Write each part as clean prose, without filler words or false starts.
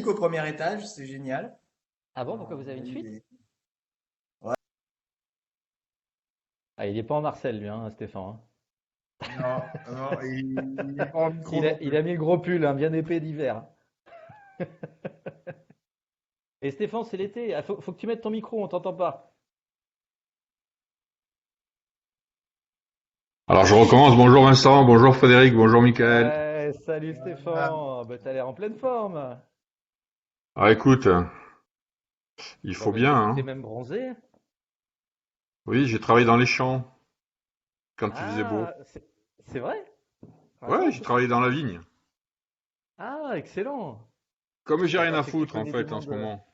botanique au premier étage, c'est génial. Ah bon, pourquoi vous Il avez y une a eu suite? des- Ouais. Ah, il est pas en Marcel, lui, hein, Stéphane, hein. Non, non, il n'est pas en micro Il non a, il plus. a mis le gros pull, hein, bien épais d'hiver. Et Stéphane, c'est l'été. Ah, faut que tu mettes ton micro, on t'entend pas. Alors je recommence. Bonjour Vincent, bonjour Frédéric, bonjour Michael. Ouais, salut Voilà. Stéphane. Bah, t'as l'air en pleine forme. Ah écoute, il Bon, faut bah, bien, t'es hein. même bronzé. Oui, j'ai travaillé dans les champs quand il faisait beau. Ah, c'est vrai? Ouais, Raconte. j'ai travaillé dans la vigne. Ah, excellent. Comme j'ai T'as rien pas à fait que foutre en coller du fait en ce monde. moment.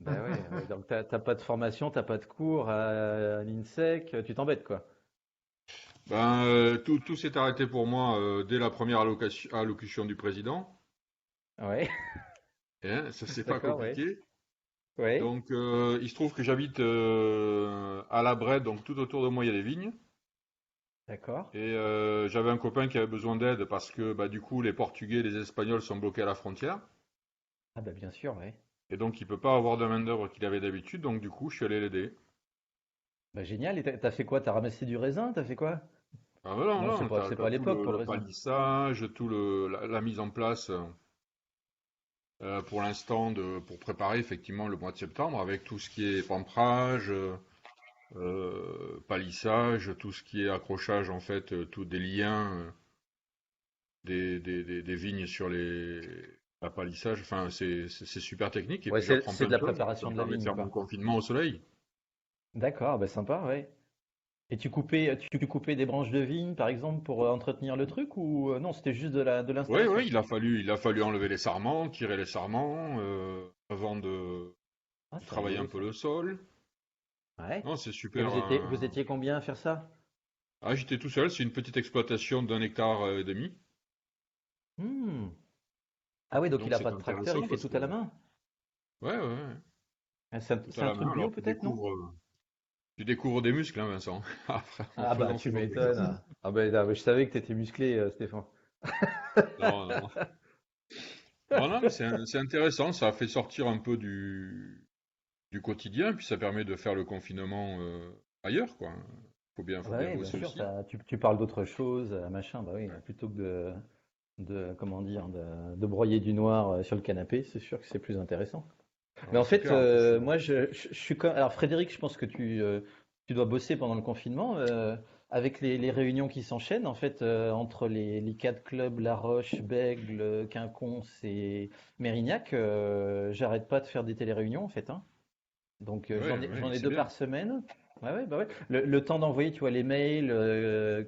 Ben ouais, ouais, donc t'as pas de formation, t'as pas de cours à l'INSEC, tu t'embêtes quoi. Ben, tout s'est arrêté pour moi dès la première allocution du président. Ouais, Hein, ça c'est pas d'accord, ouais. compliqué. Ouais, Donc il se trouve que j'habite à la Brette, donc tout autour de moi il y a des vignes. d'accord. Et j'avais un copain qui avait besoin d'aide parce que bah, du coup les Portugais et les Espagnols sont bloqués à la frontière. Ah bah bien sûr, ouais. Et donc, il peut pas avoir de main-d'œuvre qu'il avait d'habitude, donc du coup, je suis allé l'aider. Bah génial, et t'as fait quoi? T'as ramassé du raisin? T'as fait quoi? Ah, bah non, Non, non, c'est t'as pas à tout l'époque pour le le raisin. palissage, la mise en place pour l'instant pour préparer effectivement le mois de septembre avec tout ce qui est pamprage, palissage, tout ce qui est accrochage en fait, tout des liens des vignes sur la palissage. Enfin, c'est super technique et Ouais, puis j'apprends c'est plein de de la choses. Ça préparation me de la permet de vigne, faire mon quoi. confinement au soleil. D'accord, bah sympa, ouais. Et tu coupais des branches de vigne, par exemple, pour entretenir le truc, ou non, c'était juste de Oui, l'installation? oui, il a fallu enlever les sarments, tirer les sarments, avant de Ah, c'est travailler un rigolo peu ça. le sol. Ouais. Non, c'est Et super. vous étiez combien à faire ça? Ah, j'étais tout seul, c'est une petite exploitation d'1 hectare et demi. Hmm. Ah oui, donc il Donc a pas c'est de tracteur, il intéressant fait parce tout que, à la main. ouais, ouais, ouais, Ah, tout c'est à un la truc main. bio Alors peut-être, non? tu découvres des muscles, hein, Vincent, après, en Ah bah faisant tu ce genre d'exercice. m'étonnes. Ah bah non, mais je savais que t'étais musclé, Stéphane. Non, non, non. Non, non, mais c'est intéressant, ça a fait sortir un peu du quotidien, puis ça permet de faire le confinement ailleurs, quoi. Ah bah Faut bien oui, bien bosser sûr, aussi. tu parles d'autre chose, machin, bah oui, plutôt que comment dire, de broyer du noir sur le canapé, c'est sûr que c'est plus intéressant. Mais Alors en c'est fait, clair, en plus. moi, je suis comme. Alors, Frédéric, je pense que tu dois bosser pendant le confinement. Avec les réunions qui s'enchaînent, en fait, entre les quatre clubs, La Roche, Bègle, Quinconce et Mérignac, j'arrête pas de faire des téléréunions, en fait, hein. Donc, Ouais, j'en ouais, ai c'est deux bien. par semaine. Ouais, ouais, bah ouais. Le temps d'envoyer, tu vois, les mails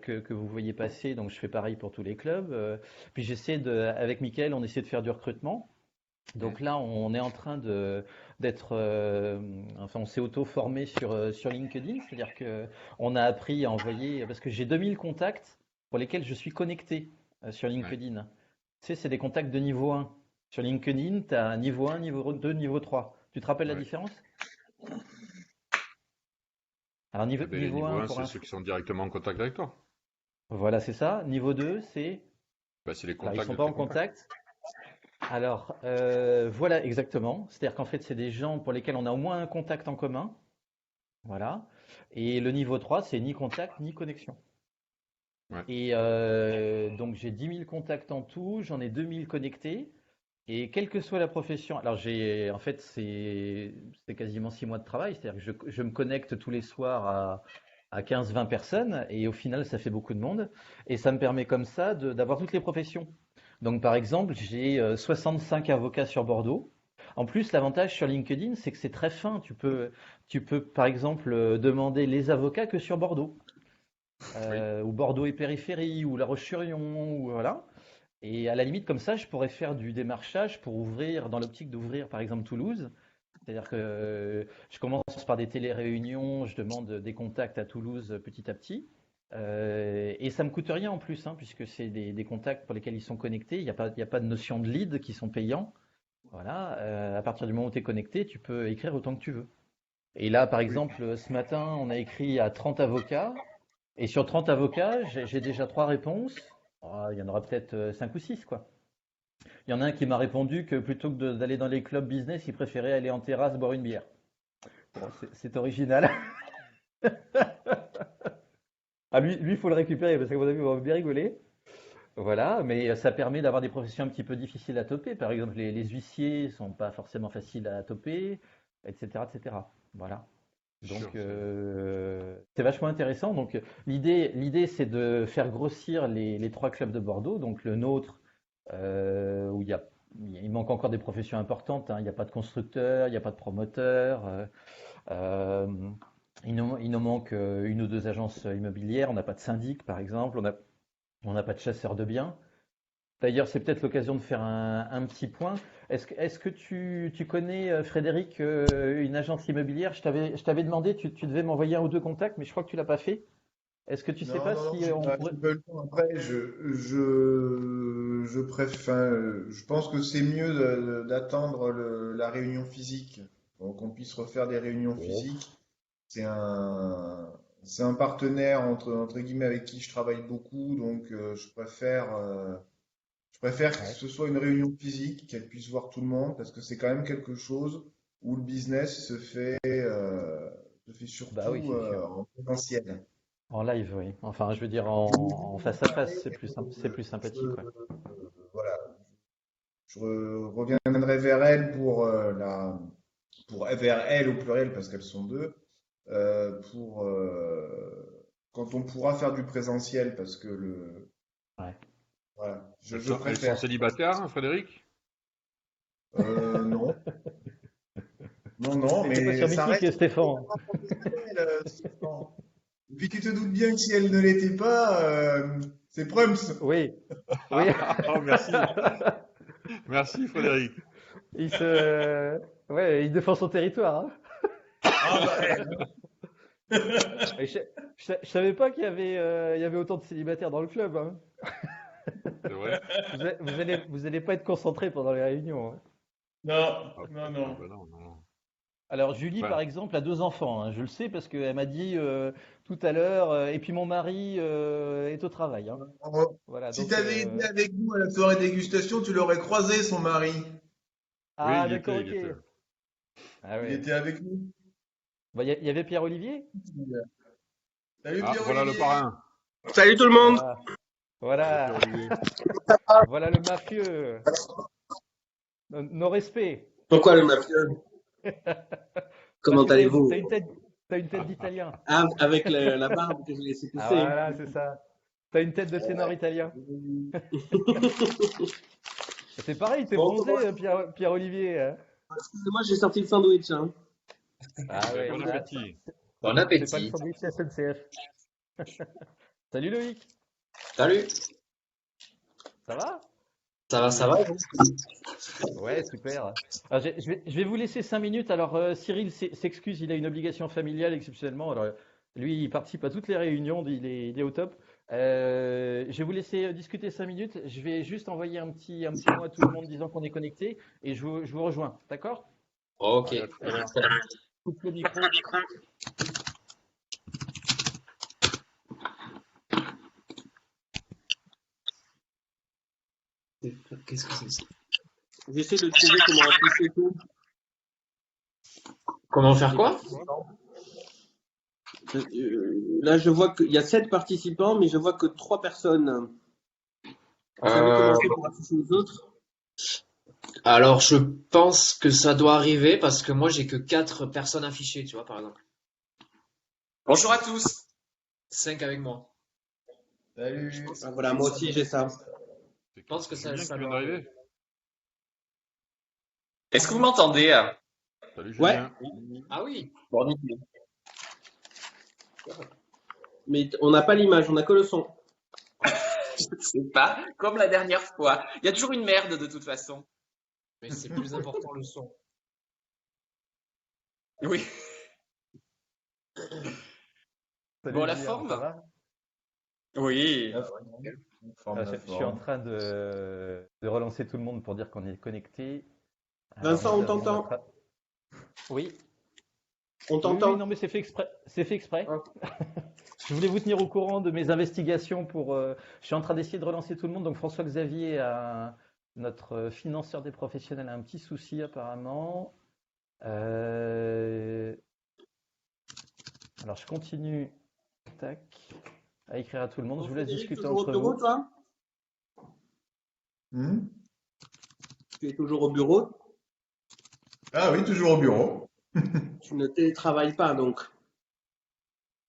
que vous voyez passer, donc je fais pareil pour tous les clubs. Puis avec Mickaël, on essaie de faire du recrutement. Mm. Donc là, on est en train enfin, on s'est auto-formé sur LinkedIn, c'est-à-dire que on a appris à envoyer, parce que j'ai 2000 contacts pour lesquels je suis connecté sur Ouais. LinkedIn. Tu sais, c'est des contacts de niveau 1. Sur LinkedIn, tu as niveau 1, niveau 2, niveau 3. Tu te rappelles la Ouais. différence? Alors, Ah ben, les niveau niveaux 1 1, pour c'est un... ceux qui sont directement en contact avec toi. Voilà, c'est ça. Niveau 2, c'est... Ben, c'est les Alors, ils contacts sont de pas tes en contacts. contact. Alors, voilà, exactement. C'est-à-dire qu'en fait, c'est des gens pour lesquels on a au moins un contact en commun. Voilà. Et le niveau 3, c'est ni contact ni connexion. Ouais. Et donc j'ai 10 000 contacts en tout, j'en ai 2000 connectés. Et quelle que soit la profession, alors en fait, c'est quasiment 6 mois de travail, c'est-à-dire que je me connecte tous les soirs à 15-20 personnes, et au final, ça fait beaucoup de monde. Et ça me permet comme ça d'avoir toutes les professions. Donc par exemple, j'ai 65 avocats sur Bordeaux. En plus, l'avantage sur LinkedIn, c'est que c'est très fin. Tu peux par exemple demander les avocats que sur Bordeaux, Oui. ou Bordeaux et périphérie, ou La Roche-sur-Yon, ou voilà. Et à la limite, comme ça, je pourrais faire du démarchage pour ouvrir, dans l'optique d'ouvrir par exemple Toulouse. C'est-à-dire que je commence par des téléréunions, je demande des contacts à Toulouse petit à petit. Et ça me coûte rien en plus, hein, puisque c'est des contacts pour lesquels ils sont connectés. Il y a pas de notion de lead qui sont payants. Voilà, à partir du moment où tu es connecté, tu peux écrire autant que tu veux. Et là, par Oui. exemple, ce matin, on a écrit à 30 avocats. Et sur 30 avocats, j'ai déjà 3 réponses. Ah, il y en aura peut-être 5 ou 6, quoi. il y en a un qui m'a répondu que plutôt que d'aller dans les clubs business, il préférait aller en terrasse boire une bière. Bon, c'est original. Ah, lui, il faut le récupérer parce que vous avez vu, on va bien rigoler. Voilà, mais ça permet d'avoir des professions un petit peu difficiles à toper. Par exemple, les huissiers sont pas forcément faciles à toper, etc., etc. Voilà. Sûr, Donc, c'est vachement intéressant. Donc, l'idée, c'est de faire grossir les trois clubs de Bordeaux. Donc, le nôtre, où il manque encore des professions importantes, hein. Il n'y a pas de constructeur, il n'y a pas de promoteur. Euh, il nous manque une ou deux agences immobilières. On n'a pas de syndic, par exemple. On n'a pas de chasseur de biens. D'ailleurs, c'est peut-être l'occasion de faire un petit point. Est-ce que tu connais, Frédéric, une agence immobilière? Je t'avais demandé, tu devais m'envoyer un ou deux contacts, mais je crois que tu l'as pas fait. Est-ce que tu sais Non, pas non, non, si j'ai on pas, pourrait... j'ai pas eu le temps. Après, je préfère, je pense que c'est mieux d'attendre la réunion physique, pour qu'on puisse refaire des réunions Bon. physiques. C'est un, c'est un partenaire entre guillemets avec qui je travaille beaucoup, donc je préfère que Ouais. ce soit une réunion physique, qu'elle puisse voir tout le monde, parce que c'est quand même quelque chose où le business se fait Bah oui, surtout c'est sûr. en présentiel. En live, oui. Enfin, je veux dire Je vous en dis, face à face, c'est plus sympathique, ouais. voilà, je reviendrai vers elle vers elle au pluriel parce qu'elles sont deux, pour quand on pourra faire du présentiel parce que Ouais. voilà, je, Elles je sont, elles sont préfère. célibataires, hein, Frédéric? Non, non, non, T'es pas mais sur ça Mythique, reste Stéphane. professionnel, Stéphane. Et puis tu te doutes bien que si elle ne l'était pas, c'est Prums. Oui, oui. Oh, merci. Merci, Frédéric. Ouais, il défend son territoire, hein. Ah bah, Et je savais pas qu'il y avait autant de célibataires dans le club, hein. C'est vrai? Vous allez pas être concentrés pendant les réunions, hein. non, Ah, non, ah non. bah non, non. Alors Julie, Ouais. par exemple, a deux enfants, hein. Je le sais parce qu'elle m'a dit tout à l'heure. Et puis mon mari est au travail, hein. Voilà, Si donc. t'avais été avec nous à la soirée dégustation, tu l'aurais croisé, son mari. Oui, Ah, d'accord, il ok. était. Ah Il ouais. était avec nous. Bah, il y avait Pierre-Olivier. Salut Ah, voilà le Pierre-Olivier. parrain. Salut tout le monde. Voilà, Salut, voilà, Pierre-Olivier. voilà le mafieux. Nos respects. Pourquoi le mafieux? Parce Comment que t'as une, allez-vous? t'as une tête, t'as une tête d'Italien. Ah, avec la barbe que j'ai laissé Ah pousser. voilà, c'est ça. T'as une tête de ténor italien. C'est pareil, t'es Bon, bronzé, Pierre-Olivier, hein. excusez-moi, j'ai sorti le sandwich, hein. Ah Ben, ouais, bon appétit. Bon c'est pas le appétit. sandwich SNCF. Salut Loïc, Salut. ça va? Ça va? Ouais, super. Alors, je vais vous laisser 5 minutes. Alors, Cyril s'excuse, il a une obligation familiale exceptionnellement. Alors, lui, il participe à toutes les réunions, il est au top. Je vais vous laisser discuter 5 minutes. Je vais juste envoyer un petit mot à tout le monde disant qu'on est connecté et je vous rejoins. D'accord? Ok. Allez, à tout à l'heure. Alors, coupe le micro. Qu'est-ce que c'est ça? J'essaie de trouver comment afficher tout. Comment faire quoi? Là, je vois qu'il y a 7 participants, mais je vois que 3 personnes. Vous savez comment on fait pour afficher les autres? Alors, je pense que ça doit arriver parce que moi, j'ai que 4 personnes affichées, tu vois, par exemple. Bonjour à tous. 5 avec moi. Salut. Ah, voilà, moi aussi j'ai ça. Je pense que ça, Julien ça qui vient doit d'arriver. Est-ce que vous m'entendez? Salut, Ouais. Julien. Ah oui. Bon, nickel. Mais on n'a pas l'image, on n'a que le son. C'est pas comme la dernière fois. Il y a toujours une merde de toute façon. Mais c'est plus important le son. Oui. Salut Bon, la Julien, forme? ça va? Oui. Je suis en train de relancer tout le monde pour dire qu'on est connecté. Alors, Vincent, on nous avons t'entend? Oui, On oui, t'entend? non, mais c'est fait exprès. C'est fait exprès. Ah. Je voulais vous tenir au courant de mes investigations je suis en train d'essayer de relancer tout le monde. Donc François Xavier Notre financeur des professionnels a un petit souci apparemment. Alors je continue, tac, à écrire à tout le monde. Bon, Je vous laisse Frédéric, discuter toujours au entre bureau, vous. toi? Hmm. Tu es toujours au bureau? Ah oui, toujours au bureau. Tu ne télétravailles pas, donc.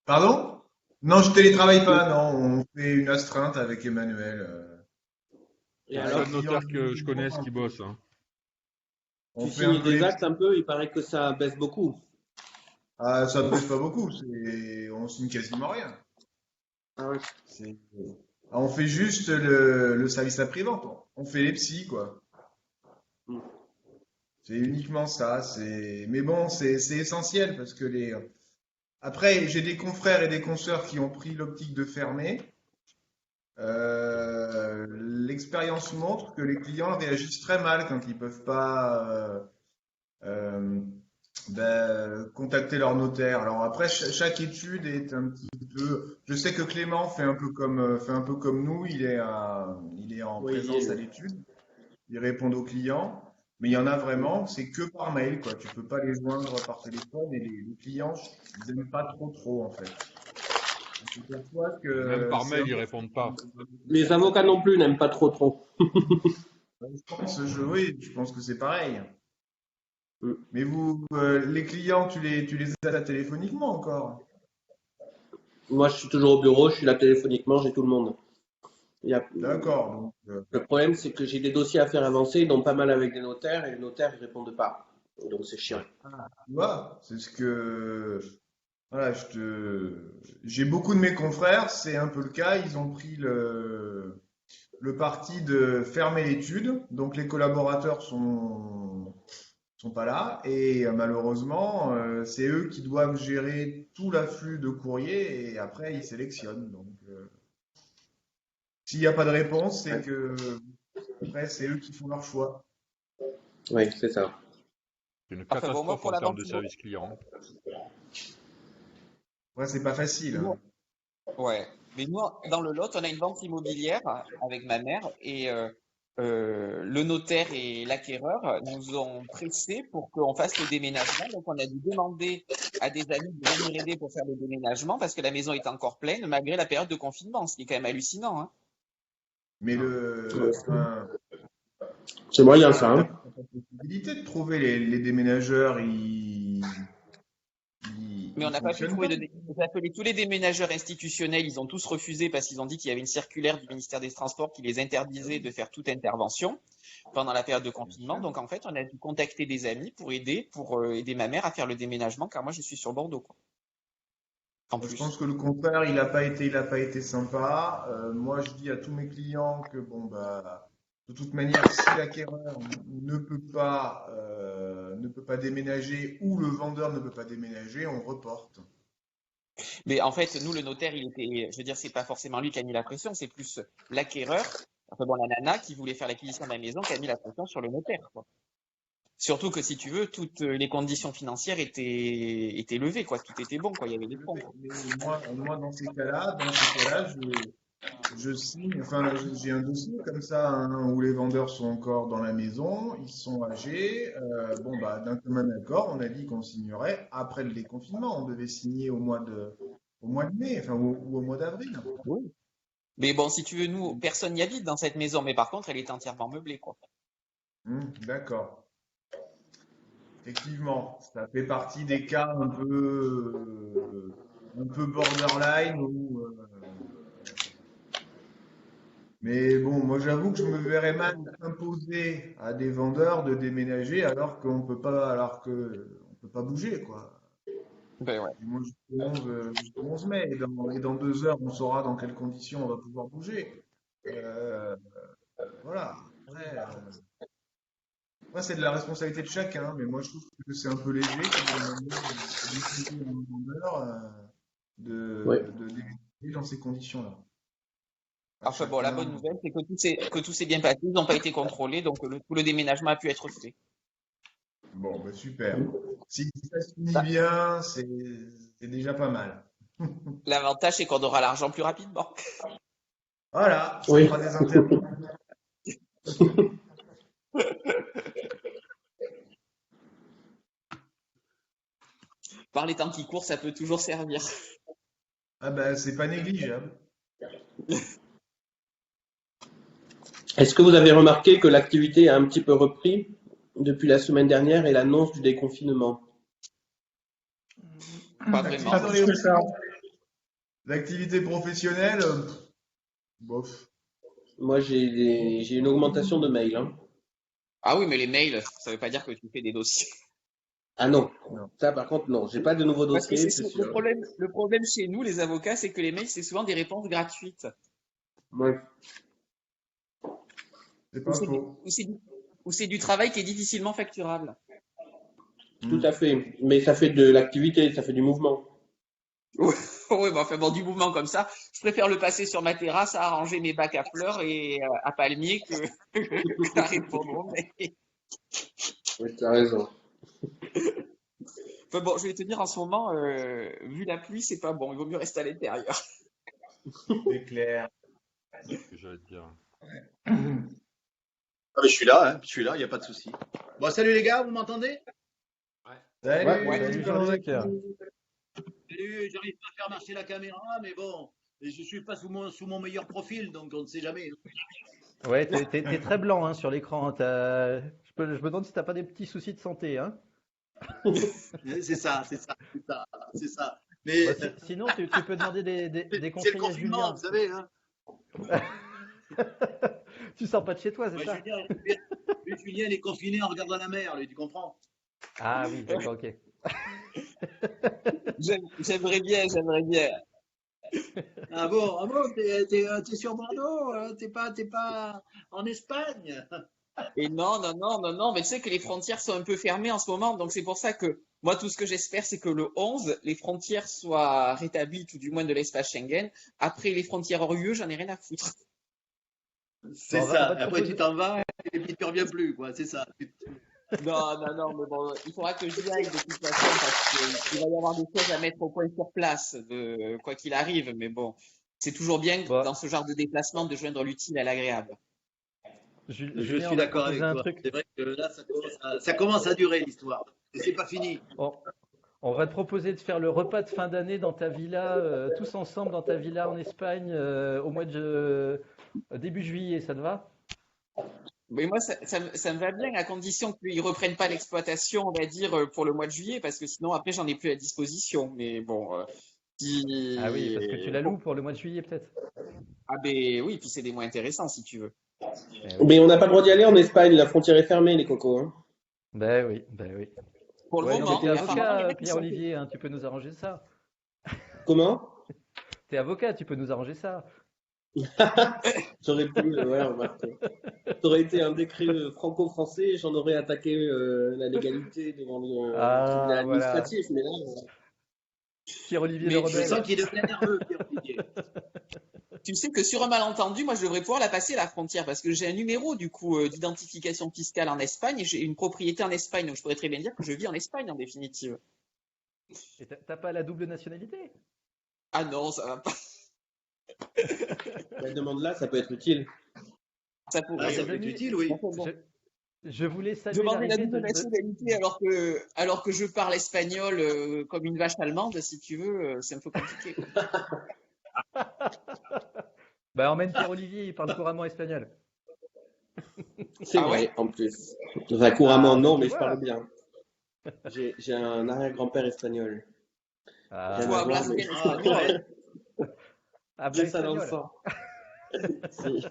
Pardon? Non, je télétravaille Tu- pas, non. On fait une astreinte avec Emmanuel. Et Il y a Un plein alors, de client notaires que je connaisse qui qui bossent, hein. on tu fait un signes peu des les actes un peu, il paraît que ça baisse beaucoup. Ah, ça ne pèse pas beaucoup, on signe quasiment rien. Ah ouais. C'est- On fait juste le service après-vente. On fait les psys, quoi. Mm. C'est uniquement ça. Mais bon, c'est essentiel parce que Après, j'ai des confrères et des consoeurs qui ont pris l'optique de fermer. L'expérience montre que les clients réagissent très mal quand ils peuvent pas euh, contacter leur notaire. Alors après, chaque étude est un petit peu. Je sais que Clément fait un peu comme nous. Il est en Oui, il y présence à est. l'étude. Il répond aux clients. Mais il y en a vraiment, c'est que par mail, quoi. Tu peux pas les joindre par téléphone et les clients, ils n'aiment pas trop, en fait. On s'aperçoit Et même que par c'est un mail, ils peu. répondent pas. Les avocats non plus n'aiment pas trop. Oui, je pense que c'est pareil. Mm. Mais les clients, tu les as téléphoniquement encore. Moi, je suis toujours au bureau, je suis là téléphoniquement, j'ai tout le monde. Il y a- D'accord. Donc, Le problème, c'est que j'ai des dossiers à faire avancer, dont pas mal avec des notaires, et les notaires, ils répondent pas. Donc, c'est chiant. Ouais. tu vois, c'est ce que. Voilà, j'ai beaucoup de mes confrères, c'est un peu le cas. Ils ont pris le parti de fermer l'étude. Donc, les collaborateurs sont pas là. Et malheureusement, c'est eux qui doivent gérer tout l'afflux de courriers et après, ils sélectionnent. Donc, s'il n'y a pas de réponse, c'est que après, c'est eux qui font leur choix. Oui, c'est ça. C'est une Enfin bon, moi catastrophe pour en la termes vente de service client. Ouais, c'est pas facile, hein. Ouais, mais nous, dans le Lot, on a une vente immobilière avec ma mère et le notaire et l'acquéreur nous ont pressé pour qu'on fasse le déménagement. Donc, on a dû demander à des amis de venir aider pour faire le déménagement parce que la maison est encore pleine malgré la période de confinement, ce qui est quand même hallucinant, hein. Mais enfin, C'est moyen, ça, t'as hein. pas de possibilité de trouver les déménageurs, Mais on ils n'a pas pu fonctionnent pas. trouver J'ai appelé tous les déménageurs institutionnels, ils ont tous refusé parce qu'ils ont dit qu'il y avait une circulaire du ministère des Transports qui les interdisait de faire toute intervention pendant la période de Bien confinement. sûr. Donc en fait, on a dû contacter des amis pour aider ma mère à faire le déménagement, car moi je suis sur Bordeaux, quoi. En Moi, je plus. pense que le confrère, il a pas été sympa. Moi, je dis à tous mes clients que bon bah, de toute manière, si l'acquéreur ne peut pas déménager ou le vendeur ne peut pas déménager, on reporte. Mais en fait, nous, le notaire, je veux dire, c'est pas forcément lui qui a mis la pression, c'est plus l'acquéreur, enfin bon, la nana qui voulait faire l'acquisition de la maison qui a mis la pression sur le notaire, quoi. Surtout que si tu veux, toutes les conditions financières étaient levées, quoi. Tout était bon, quoi. Il y avait des fonds, quoi. Mais moi, dans ces cas-là, je signe, enfin, j'ai un dossier comme ça hein, où les vendeurs sont encore dans la maison, ils sont âgés. Bon, bah, d'un commun accord, on a dit qu'on signerait après le déconfinement. On devait signer au mois de mai, enfin, ou au mois d'avril. Oui. Mais bon, si tu veux, nous, personne n'y habite dans cette maison, mais par contre, elle est entièrement meublée, quoi. D'accord. Effectivement, ça fait partie des cas un peu borderline mais bon, moi j'avoue que je me verrais mal imposer à des vendeurs de déménager alors que on peut pas bouger, quoi. Ben ouais. Du moins jusqu'au 11 mai. Et dans 2 heures, on saura dans quelles conditions on va pouvoir bouger. Euh, voilà. Après, après, c'est de la responsabilité de chacun, mais moi je trouve que c'est un peu léger de demander à un vendeur Oui. de déménager dans ces conditions-là. À Enfin bon, la bonne chacun. nouvelle, c'est que tout s'est bien passé, ils n'ont pas été contrôlés, donc tout le déménagement a pu être fait. Bon, bah super. Si ça se finit bien, c'est déjà pas mal. L'avantage, c'est qu'on aura l'argent plus rapidement. Voilà, ça Oui. fera des intérêts. Par les temps qui courent, ça peut toujours servir. Ah ben, c'est pas négligeable. Est-ce que vous avez remarqué que l'activité a un petit peu repris depuis la semaine dernière et l'annonce du déconfinement? Pas vraiment. L'activité professionnelle, bof. Moi, j'ai une augmentation de mails, hein. Ah oui, mais les mails, ça veut pas dire que tu fais des dossiers. Ah non, Non. ça par contre, non. J'ai pas de nouveaux Parce que dossiers, c'est c'est le sûr. problème chez nous, les avocats, c'est que les mails, c'est souvent des réponses gratuites. Ouais. C'est Ou pas c'est du, faux. ou c'est du travail qui est difficilement facturable. Tout à fait. Mais ça fait de l'activité, ça fait du mouvement. Oui, bah, enfin bon, du mouvement comme ça, je préfère le passer sur ma terrasse à arranger mes bacs à fleurs et à palmiers qu'à répondre aux mails. Oui, tu as raison. Enfin bon, je vais te dire en ce moment, vu la pluie, c'est pas bon, il vaut mieux rester à l'intérieur. C'est clair. C'est ce que j'allais te dire. Ah, mais je suis là, il n'y a pas de souci. Bon, salut les gars, vous m'entendez? Salut, Ouais, Salut Jean-Luc. Jean-Luc. Salut, j'arrive pas à faire marcher la caméra, mais bon, je suis pas sous mon meilleur profil, donc on ne sait jamais. Ouais, t'es très blanc hein, sur l'écran. Je me demande si t'as pas des petits soucis de santé. Hein. C'est ça. Mais Bah, sinon, tu peux demander des c'est le conseils à confinement, Julien. vous savez. Hein. Tu sors pas de chez toi, c'est Ouais, ça? Julien, il est confiné en regardant la mer, lui, tu comprends? Ah oui, d'accord, ok. J'aimerais bien. Ah bon, t'es sur Bordeaux, t'es pas en Espagne. Et non, mais tu sais que les frontières sont un peu fermées en ce moment, donc c'est pour ça que moi, tout ce que j'espère, c'est que le 11, les frontières soient rétablies, tout du moins de l'espace Schengen. Après, les frontières hors UE, j'en ai rien à foutre. C'est Bon, on ça. va te Après, proposer- tu t'en vas et puis tu reviens plus, quoi. C'est ça. Non, mais bon, il faudra que j'y aille de toute façon, parce qu'il va y avoir des choses à mettre au point sur place, quoi qu'il arrive, mais bon, c'est toujours bien, Bon, dans ce genre de déplacement, de joindre l'utile à l'agréable. Je Julien, suis on va te d'accord proposer avec un toi. truc. C'est vrai que là, ça commence à durer l'histoire. Et c'est pas fini. On va te proposer de faire le repas de fin d'année dans ta villa, tous ensemble dans ta villa en Espagne, au mois de début juillet, ça te va? Mais moi, ça me va bien, à condition qu'ils reprennent pas l'exploitation, on va dire, pour le mois de juillet, parce que sinon, après, j'en ai plus à disposition. Mais bon, Ah oui, parce que tu la bon. loues pour le mois de juillet peut-être. Ah ben oui, puis c'est des mois intéressants, si tu veux. Eh oui. Mais on n'a pas le droit d'y aller en Espagne, la frontière est fermée, les cocos. Hein. Ben oui, ben oui. Pour le Ouais, non, mais moment, t'es mais apparemment, il y en avocat, a qui sont- Pierre-Olivier, hein, tu peux nous arranger ça. Comment? T'es avocat, tu peux nous arranger ça. J'aurais pu, ouais, remarque. Ça aurait été un décret franco-français, j'en aurais attaqué la légalité devant le Ah, tribunal voilà. administratif, mais là, Pierre-Olivier Mais le tu Je rebelle. sens qu'il devient nerveux, Pierre-Olivier. Tu sais que sur un malentendu, moi, je devrais pouvoir la passer la frontière, parce que j'ai un numéro, du coup, d'identification fiscale en Espagne, et j'ai une propriété en Espagne, donc je pourrais très bien dire que je vis en Espagne, en définitive. Et t'as pas la double nationalité? Ah non, ça va pas. la demande là, ça peut être utile. Ça pourrait. Ah, Les ça peut être amis, utile, oui. Enfin, bon. je voulais saluer Demander la l'arrivée double de... nationalité alors que je parle espagnol comme une vache allemande, si tu veux, c'est un peu compliqué. Bah emmène Pierre-Olivier, il parle couramment espagnol. C'est Ah vrai, ouais? en plus. Enfin, couramment, Ah, non, tu mais je vois. parle bien. J'ai un arrière-grand-père espagnol. Ah, Rien Faut à hablar voir, mais bien Ah, espagnol. ouais. habla j'ai ça dans le espagnol. sang. Si.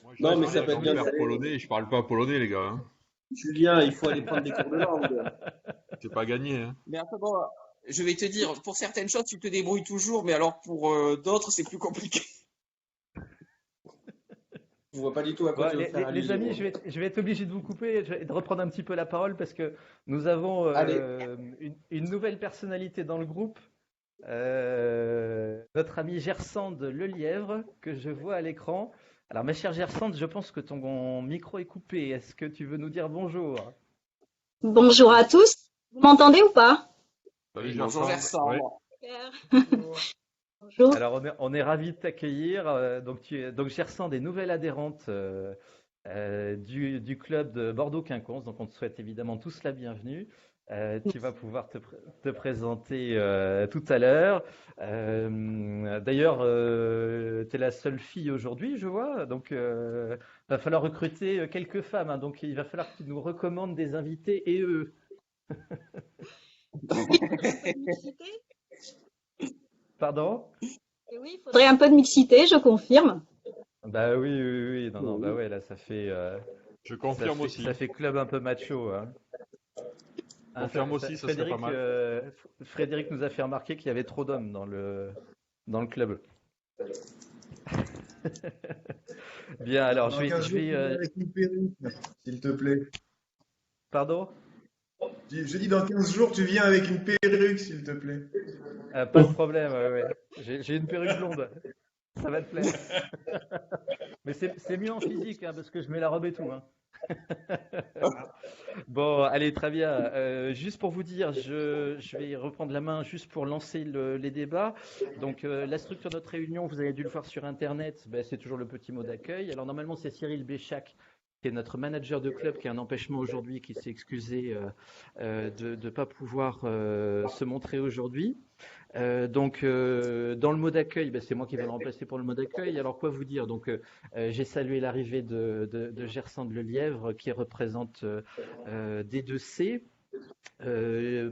Moi, Non, mais j'ai ça peut être bien grand-père d'aller. polonais, je parle pas polonais, les gars. Hein. Julien, il faut aller prendre des cours de langue. C'est pas gagné. Hein. Mais après, bon, je vais te dire, pour certaines choses, tu te débrouilles toujours, mais alors pour d'autres, c'est plus compliqué. Je vois pas du tout à quoi Bon, tu veux faire les allusion. amis, je vais être obligé de vous couper et de reprendre un petit peu la parole parce que nous avons Allez. une nouvelle personnalité dans le groupe, notre ami Gersande Lelièvre, que je vois à l'écran. Alors, ma chère Gersande, je pense que ton micro est coupé. Est-ce que tu veux nous dire bonjour? Bonjour à tous. Vous m'entendez ou pas? Salut, Bonjour Gersand. Gersan. Ouais. Bonjour. Alors, on est ravis de t'accueillir. Donc, Gersande est nouvelle adhérente du club de Bordeaux-Quinconce. Donc, on te souhaite évidemment tous la bienvenue. Tu vas pouvoir te présenter tout à l'heure. D'ailleurs, tu es la seule fille aujourd'hui, je vois. Donc, va falloir recruter quelques femmes. Hein. Donc, il va falloir que tu nous recommandes des invités et eux. Pardon? Et oui, il faudrait un peu de mixité, je confirme. Bah oui. Non, bah ouais, là, ça fait, Je confirme aussi. ça fait club un peu macho. Hein. Confirme aussi, ça serait pas mal. Frédéric nous a fait remarquer qu'il y avait trop d'hommes dans le club. Bien, alors Dans je 15 jours, vais, tu viens avec une perruque, s'il te plaît. pardon? Je dis dans 15 jours, tu viens avec une perruque, s'il te plaît. Pas de problème, ouais. J'ai une perruque blonde. Ça va te plaire. Mais c'est mieux en physique, hein, parce que je mets la robe et tout. Hein. Bon, allez, très bien. Juste pour vous dire, je vais reprendre la main juste pour lancer les débats. Donc, la structure de notre réunion, vous avez dû le voir sur Internet, ben, c'est toujours le petit mot d'accueil. Alors, normalement, c'est Cyril Béchac, qui est notre manager de club, qui a un empêchement aujourd'hui, qui s'est excusé de ne pas pouvoir se montrer aujourd'hui. Donc, dans le mot d'accueil, ben, c'est moi qui vais le remplacer pour le mot d'accueil. Alors, quoi vous dire? Donc, j'ai salué l'arrivée de Gersande Lelièvre, qui représente D2C.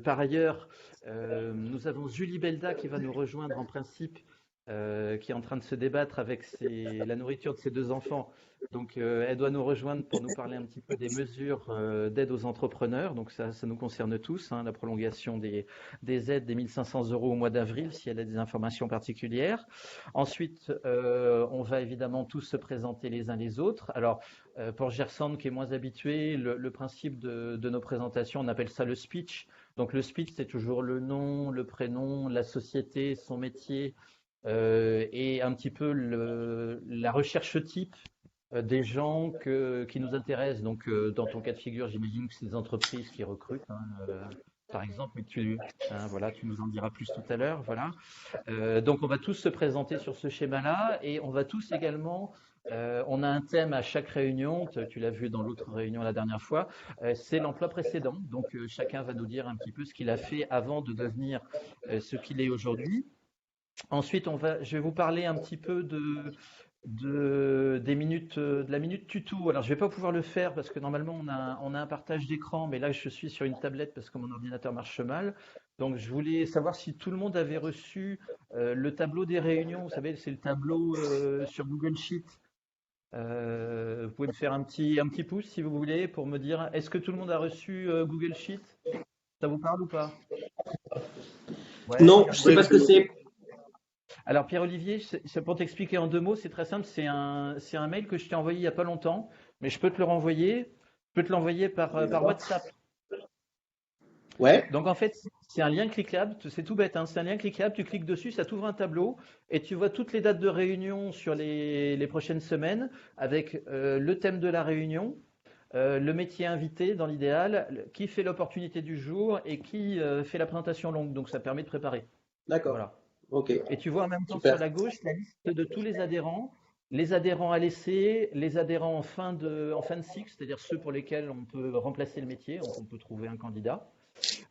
Par ailleurs, nous avons Julie Belda qui va nous rejoindre en principe, qui est en train de se débattre avec la nourriture de ses 2 enfants. Donc, elle doit nous rejoindre pour nous parler un petit peu des mesures d'aide aux entrepreneurs. Donc, ça nous concerne tous, hein, la prolongation des aides des 1 500 € au mois d'avril, si elle a des informations particulières. Ensuite, on va évidemment tous se présenter les uns les autres. Alors, pour Gersande, qui est moins habitué, le principe de nos présentations, on appelle ça le speech. Donc, le speech, c'est toujours le nom, le prénom, la société, son métier, et un petit peu la recherche type des gens qui nous intéressent. Donc, dans ton cas de figure, j'imagine que c'est des entreprises qui recrutent, hein, par exemple, mais voilà, tu nous en diras plus tout à l'heure. Voilà. Donc, on va tous se présenter sur ce schéma-là et on va tous également. On a un thème à chaque réunion, tu l'as vu dans l'autre réunion la dernière fois, c'est l'emploi précédent. Donc, chacun va nous dire un petit peu ce qu'il a fait avant de devenir ce qu'il est aujourd'hui. Ensuite, je vais vous parler un petit peu de la minute tuto. Alors, je vais pas pouvoir le faire parce que normalement, on a un partage d'écran, mais là, je suis sur une tablette parce que mon ordinateur marche mal. Donc, je voulais savoir si tout le monde avait reçu le tableau des réunions. Vous savez, c'est le tableau sur Google Sheet. Vous pouvez me faire un petit pouce si vous voulez pour me dire, est-ce que tout le monde a reçu Google Sheet? Ça vous parle ou pas? Ouais, Non, je sais pas ce que c'est. Alors Pierre-Olivier, c'est pour t'expliquer en 2 mots, c'est très simple, c'est un mail que je t'ai envoyé il n'y a pas longtemps, mais je peux te le renvoyer, je peux te l'envoyer par WhatsApp. Ouais. Donc en fait, c'est un lien cliquable, c'est tout bête, hein, c'est un lien cliquable, tu cliques dessus, ça t'ouvre un tableau et tu vois toutes les dates de réunion sur les prochaines semaines avec le thème de la réunion, le métier invité dans l'idéal, qui fait l'opportunité du jour et qui fait la présentation longue, donc ça permet de préparer. D'accord. Voilà. Ok. Et tu vois en même temps Super. sur la gauche la liste de tous les adhérents à l'essai, les adhérents en fin de cycle, c'est-à-dire ceux pour lesquels on peut remplacer le métier, on peut trouver un candidat.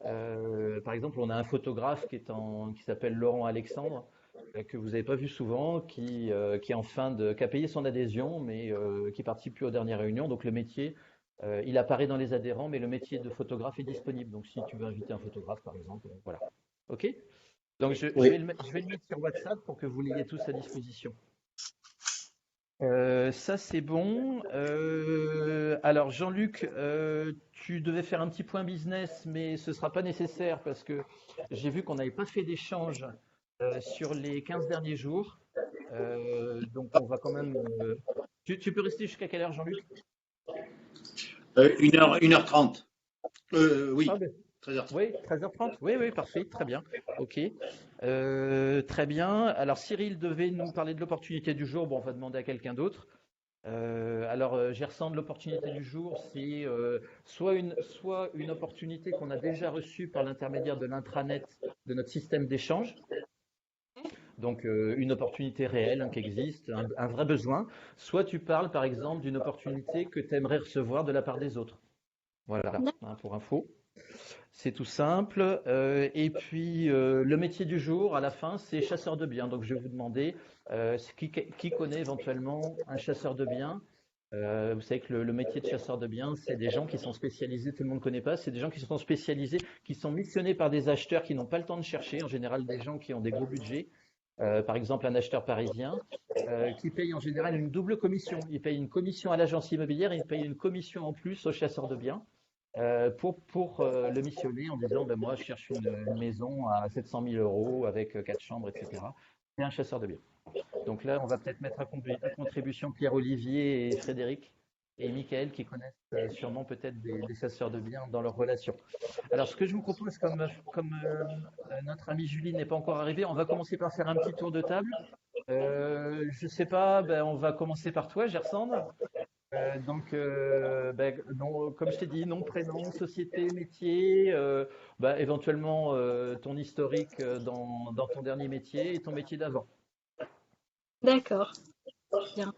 Par exemple, on a un photographe qui s'appelle Laurent Alexandre, que vous n'avez pas vu souvent, qui a payé son adhésion, mais qui participe plus aux dernières réunions. Donc le métier, il apparaît dans les adhérents, mais le métier de photographe est disponible. Donc si tu veux inviter un photographe, par exemple, voilà. OK? Donc, je vais le mettre sur WhatsApp pour que vous l'ayez tous à disposition. Ça, c'est bon. Alors, Jean-Luc, tu devais faire un petit point business, mais ce ne sera pas nécessaire parce que j'ai vu qu'on n'avait pas fait d'échange sur les 15 derniers jours. Donc, on va quand même… Tu peux rester jusqu'à quelle heure, Jean-Luc? 1h30. Oui. Ah, ben, 13h30. Oui, 13h30. Oui, parfait, très bien. OK. Très bien. Alors, Cyril devait nous parler de l'opportunité du jour. Bon, on va demander à quelqu'un d'autre. Gersande, l'opportunité du jour, c'est soit une opportunité qu'on a déjà reçue par l'intermédiaire de l'intranet de notre système d'échange, Donc, une opportunité réelle qui existe, un vrai besoin. Soit tu parles, par exemple, d'une opportunité que tu aimerais recevoir de la part des autres. Voilà, pour info. C'est tout simple. Et puis, le métier du jour, à la fin, c'est chasseur de biens. Donc, je vais vous demander qui connaît éventuellement un chasseur de biens. Vous savez que le métier de chasseur de biens, c'est des gens qui sont spécialisés, tout le monde ne connaît pas, c'est des gens qui sont spécialisés, qui sont missionnés par des acheteurs qui n'ont pas le temps de chercher, en général des gens qui ont des gros budgets. Par exemple, un acheteur parisien qui paye en général une double commission. Il paye une commission à l'agence immobilière et il paye une commission en plus au chasseur de biens pour le missionner en disant ben, moi je cherche une maison à 700 000 euros avec 4 chambres, etc. C'est un chasseur de biens. Donc là, on va peut-être mettre à contribution Pierre-Olivier et Frédéric et Michael qui connaissent sûrement peut-être des chasseurs de biens dans leur relation. Alors, ce que je vous propose, comme notre amie Julie n'est pas encore arrivée, on va commencer par faire un petit tour de table. Je ne sais pas, ben, on va commencer par toi, Gersande. Comme je t'ai dit, nom, prénom, société, métier, éventuellement ton historique dans ton dernier métier et ton métier d'avant. D'accord. Bien.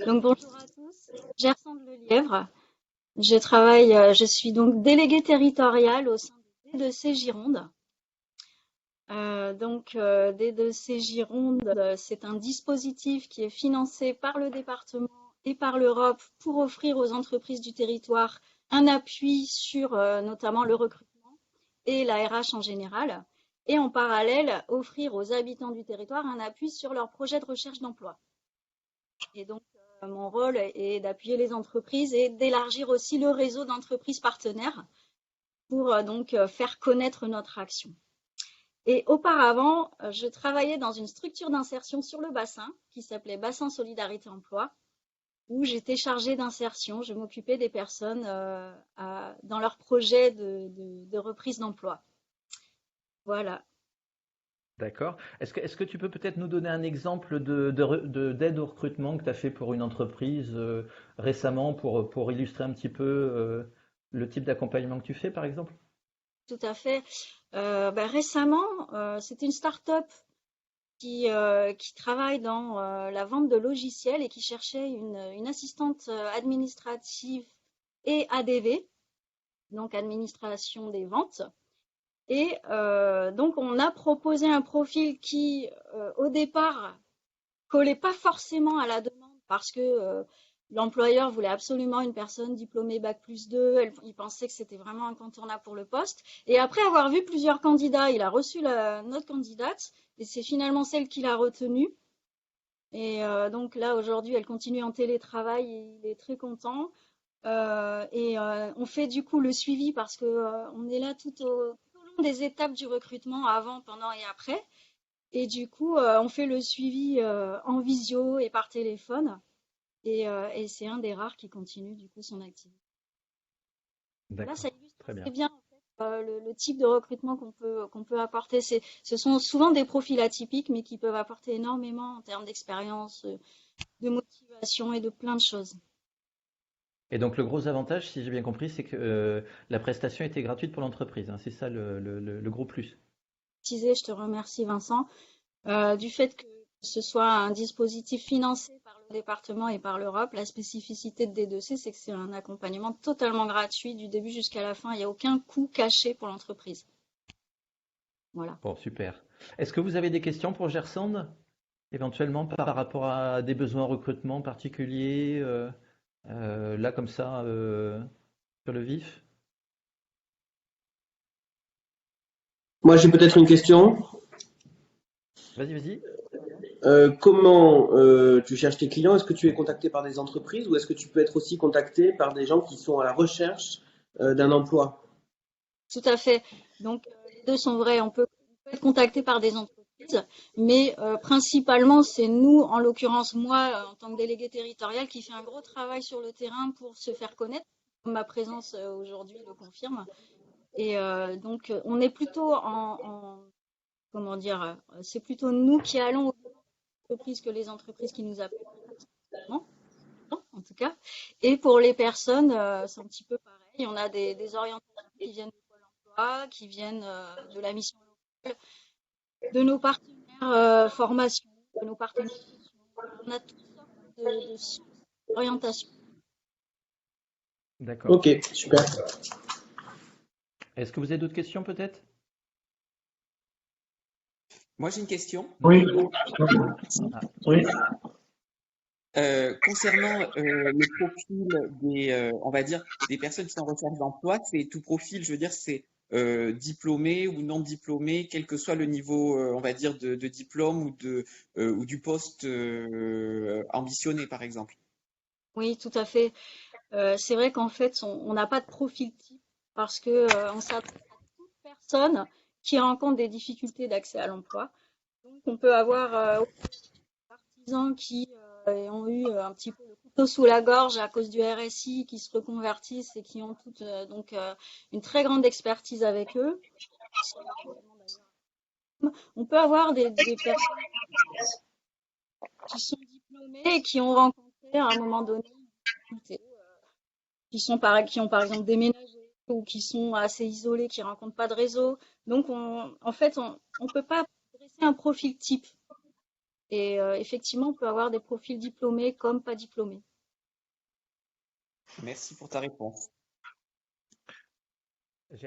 Donc bonjour à tous. Gersande Lelièvre. Je suis donc déléguée territoriale au sein de D2C Gironde. D2C Gironde, c'est un dispositif qui est financé par le département et par l'Europe pour offrir aux entreprises du territoire un appui sur notamment le recrutement et la RH en général, et en parallèle offrir aux habitants du territoire un appui sur leur projet de recherche d'emploi. Et donc mon rôle est d'appuyer les entreprises et d'élargir aussi le réseau d'entreprises partenaires pour faire connaître notre action. Et auparavant, je travaillais dans une structure d'insertion sur le bassin qui s'appelait Bassin Solidarité Emploi, où j'étais chargée d'insertion. Je m'occupais des personnes dans leur projet de reprise d'emploi. Voilà. D'accord. Est-ce que tu peux peut-être nous donner un exemple d'aide au recrutement que tu as fait pour une entreprise récemment pour illustrer un petit peu le type d'accompagnement que tu fais, par exemple? Tout à fait. Récemment, c'était une start-up qui travaille dans la vente de logiciels et qui cherchait une assistante administrative et ADV, donc administration des ventes. Et donc, on a proposé un profil qui, au départ, collait pas forcément à la demande parce que l'employeur voulait absolument une personne diplômée Bac+2. Il pensait que c'était vraiment incontournable pour le poste. Et après avoir vu plusieurs candidats, il a reçu notre candidate et c'est finalement celle qu'il a retenue. Et donc là, aujourd'hui, elle continue en télétravail et il est très content. On fait du coup le suivi parce que on est là tout au long des étapes du recrutement, avant, pendant et après. Et du coup, on fait le suivi en visio et par téléphone. Et c'est un des rares qui continue du coup son activité. Là, ça illustre Très bien. très bien en fait, le type de recrutement qu'on peut apporter. Ce sont souvent des profils atypiques, mais qui peuvent apporter énormément en termes d'expérience, de motivation et de plein de choses. Et donc le gros avantage, si j'ai bien compris, c'est que la prestation était gratuite pour l'entreprise, hein. C'est ça le gros plus. Je te remercie Vincent. Du fait que ce soit un dispositif financé par le département et par l'Europe, la spécificité de D2C, c'est que c'est un accompagnement totalement gratuit du début jusqu'à la fin. Il n'y a aucun coût caché pour l'entreprise. Voilà. Bon, super. Est-ce que vous avez des questions pour Gersande, éventuellement par rapport à des besoins en recrutement particuliers, là comme ça, sur le vif? Moi, j'ai peut-être une question. Vas-y. Comment tu cherches tes clients? Est-ce que tu es contacté par des entreprises ou est-ce que tu peux être aussi contacté par des gens qui sont à la recherche d'un emploi? Tout à fait. Donc, les deux sont vrais. On peut être contacté par des entreprises, mais principalement, c'est nous, en l'occurrence moi, en tant que délégué territorial, qui fait un gros travail sur le terrain pour se faire connaître. Ma présence aujourd'hui le confirme. Et donc, on est plutôt comment dire, c'est plutôt nous qui allons aux entreprises que les entreprises qui nous appellent, en tout cas. Et pour les personnes, c'est un petit peu pareil. On a des orientations qui viennent du Pôle emploi, qui viennent de la mission locale, de nos partenaires formations, nos partenaires. On a toutes sortes de sciences, d'orientation. D'accord. Ok, super. Est-ce que vous avez d'autres questions peut-être? Moi, j'ai une question. Oui. Ah, Oui. Concernant le profil on va dire, des personnes qui sont en recherche d'emploi, c'est tout profil, je veux dire, c'est diplômé ou non diplômé, quel que soit le niveau, on va dire, de diplôme ou du poste ambitionné, par exemple. Oui, tout à fait. C'est vrai qu'en fait, on n'a pas de profil type parce que on s'adresse à toute personne qui rencontre des difficultés d'accès à l'emploi. Donc, on peut avoir des artisans qui ont eu un petit peu le couteau sous la gorge à cause du RSI, qui se reconvertissent et qui ont toutes donc une très grande expertise avec eux. On peut avoir des personnes qui sont diplômées et qui ont rencontré à un moment donné une difficulté, qui ont par exemple déménagé ou qui sont assez isolés, qui rencontrent pas de réseau. Donc, en fait, on peut pas dresser un profil type. Et effectivement, on peut avoir des profils diplômés comme pas diplômés. Merci pour ta réponse.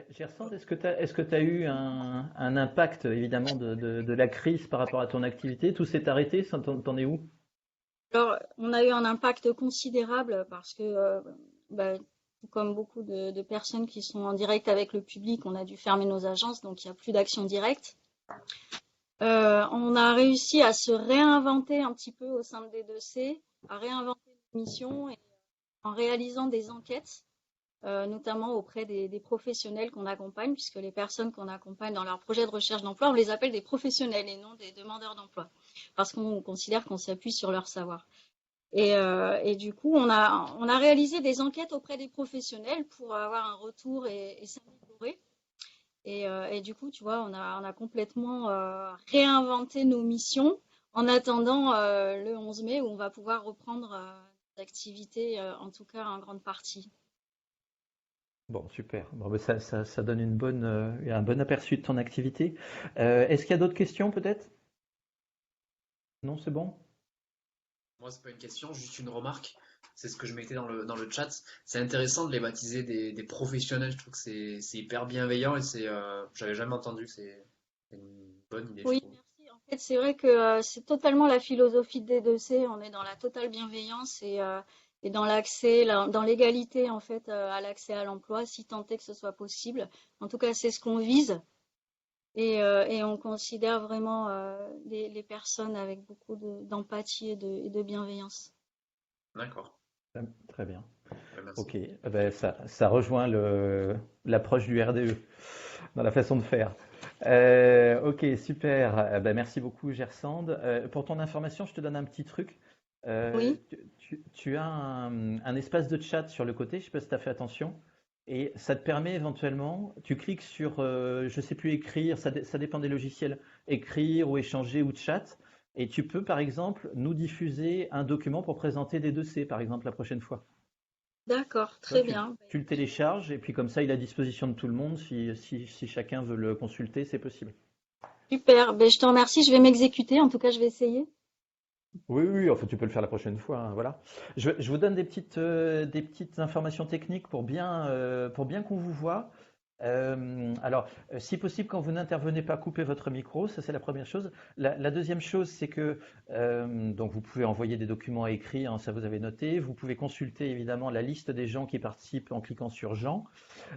Gersand, est-ce que tu as eu un impact évidemment de la crise par rapport à ton activité? Tout s'est arrêté, t'en es où? Alors, on a eu un impact considérable parce que, comme beaucoup de personnes qui sont en direct avec le public, on a dû fermer nos agences, donc il n'y a plus d'action directe. On a réussi à se réinventer un petit peu au sein de D2C, à réinventer nos missions et en réalisant des enquêtes, notamment auprès des professionnels qu'on accompagne, puisque les personnes qu'on accompagne dans leur projet de recherche d'emploi, on les appelle des professionnels et non des demandeurs d'emploi, parce qu'on considère qu'on s'appuie sur leur savoir. Et du coup, on a réalisé des enquêtes auprès des professionnels pour avoir un retour et s'améliorer. Et du coup, tu vois, on a complètement réinventé nos missions en attendant le 11 mai où on va pouvoir reprendre l'activité, en tout cas en grande partie. Bon, super. Bon, ben, ça donne un bon aperçu de ton activité. Est-ce qu'il y a d'autres questions peut-être? Non, c'est bon? Moi, c'est pas une question, juste une remarque. C'est ce que je mettais dans le chat. C'est intéressant de les baptiser des professionnels. Je trouve que c'est hyper bienveillant et j'avais jamais entendu. C'est une bonne idée, je Oui, trouve. merci. En fait, c'est vrai que c'est totalement la philosophie de D2C. On est dans la totale bienveillance et dans l'accès, dans l'égalité en fait à l'accès à l'emploi, si tant est que ce soit possible. En tout cas, c'est ce qu'on vise. Et on considère vraiment les personnes avec beaucoup d'empathie et de bienveillance. D'accord. Très bien. Ouais, merci. Ok. Ben, ça rejoint l'approche du RDE dans la façon de faire. Ok, super. Ben, merci beaucoup, Gersand. Pour ton information, je te donne un petit truc. Oui, Tu as un espace de chat sur le côté, je ne sais pas si tu as fait attention, et ça te permet éventuellement, tu cliques sur, je ne sais plus, écrire, ça dépend des logiciels, écrire ou échanger ou chat, et tu peux par exemple nous diffuser un document pour présenter des 2C, par exemple, la prochaine fois. d'accord, Tu vois, très bien. tu le télécharges, et puis comme ça, il est à disposition de tout le monde, si chacun veut le consulter, c'est possible. Super, ben, je te remercie, je vais m'exécuter, en tout cas je vais essayer. Oui, oui, enfin, tu peux le faire la prochaine fois, hein, voilà. Je vous donne des petites informations techniques pour bien qu'on vous voit. Alors, si possible, quand vous n'intervenez pas, coupez votre micro, ça c'est la première chose. La deuxième chose, c'est que donc vous pouvez envoyer des documents à écrit, hein, ça vous avez noté. Vous pouvez consulter évidemment la liste des gens qui participent en cliquant sur Jean.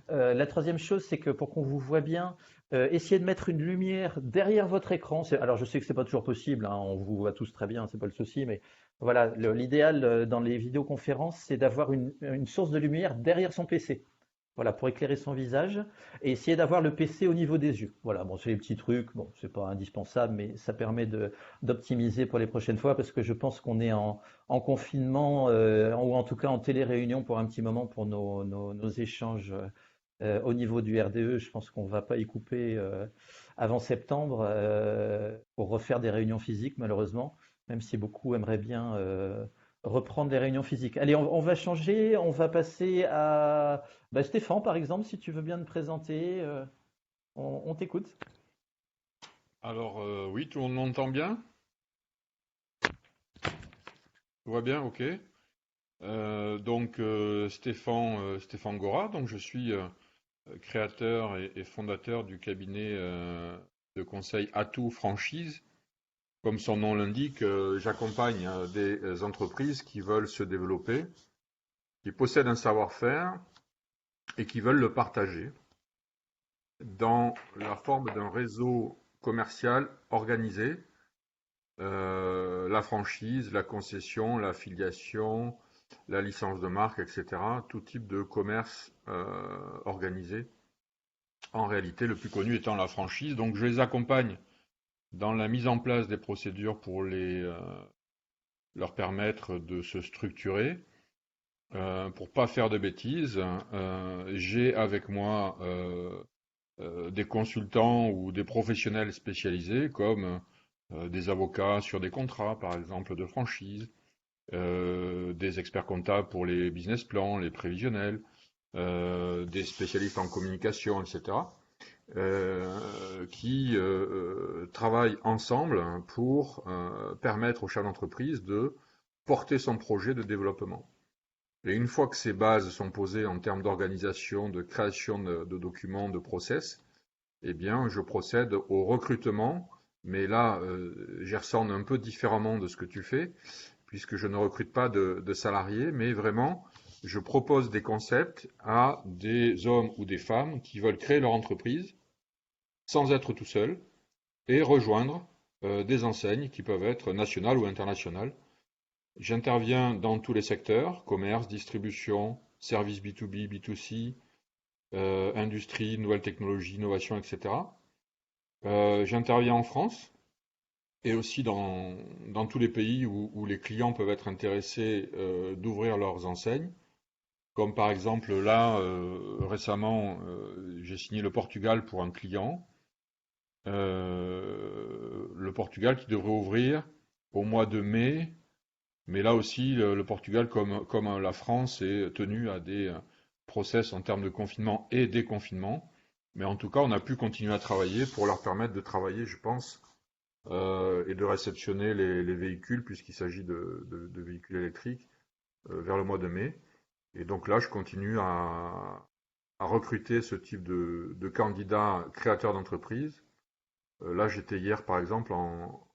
La troisième chose, c'est que pour qu'on vous voit bien, essayez de mettre une lumière derrière votre écran. Alors, je sais que c'est pas toujours possible, hein, on vous voit tous très bien, c'est pas le souci, mais voilà, l'idéal dans les vidéoconférences, c'est d'avoir une source de lumière derrière son PC. Voilà, pour éclairer son visage et essayer d'avoir le PC au niveau des yeux. Voilà, bon, c'est les petits trucs, bon, c'est pas indispensable, mais ça permet d'optimiser pour les prochaines fois parce que je pense qu'on est en confinement ou en tout cas en télé-réunion pour un petit moment pour nos échanges au niveau du RDE. Je pense qu'on ne va pas y couper avant septembre pour refaire des réunions physiques, malheureusement, même si beaucoup aimeraient bien reprendre les réunions physiques. Allez, on va changer, on va passer à Stéphane, par exemple, si tu veux bien te présenter, on t'écoute. Alors, oui, tout le monde m'entend bien? Tout va bien, ok. Stéphane Gora, donc je suis créateur et fondateur du cabinet de conseil Atout Franchise. Comme son nom l'indique, j'accompagne des entreprises qui veulent se développer, qui possèdent un savoir-faire et qui veulent le partager dans la forme d'un réseau commercial organisé. La franchise, la concession, l'affiliation, la licence de marque, etc. Tout type de commerce organisé. En réalité, le plus connu étant la franchise. Donc, je les accompagne dans la mise en place des procédures pour leur permettre de se structurer. Pour pas faire de bêtises, j'ai avec moi des consultants ou des professionnels spécialisés comme des avocats sur des contrats, par exemple, de franchise, des experts comptables pour les business plans, les prévisionnels, des spécialistes en communication, etc., qui travaillent ensemble pour permettre au chef d'entreprise de porter son projet de développement. Et une fois que ces bases sont posées en termes d'organisation, de création de documents, de process, eh bien, je procède au recrutement. Mais là, j'y ressens un peu différemment de ce que tu fais, puisque je ne recrute pas de salariés, mais vraiment, je propose des concepts à des hommes ou des femmes qui veulent créer leur entreprise sans être tout seuls et rejoindre des enseignes qui peuvent être nationales ou internationales. J'interviens dans tous les secteurs, commerce, distribution, services B2B, B2C, industrie, nouvelles technologies, innovation, etc. J'interviens en France et aussi dans tous les pays où les clients peuvent être intéressés d'ouvrir leurs enseignes. Comme par exemple là, récemment, j'ai signé le Portugal pour un client. Le Portugal qui devrait ouvrir au mois de mai. Mais là aussi, le Portugal, comme la France, est tenu à des process en termes de confinement et déconfinement. Mais en tout cas, on a pu continuer à travailler pour leur permettre de travailler, je pense, et de réceptionner les véhicules, puisqu'il s'agit de véhicules électriques, vers le mois de mai. Et donc là, je continue à recruter ce type de candidats créateurs d'entreprises. Là, j'étais hier, par exemple, en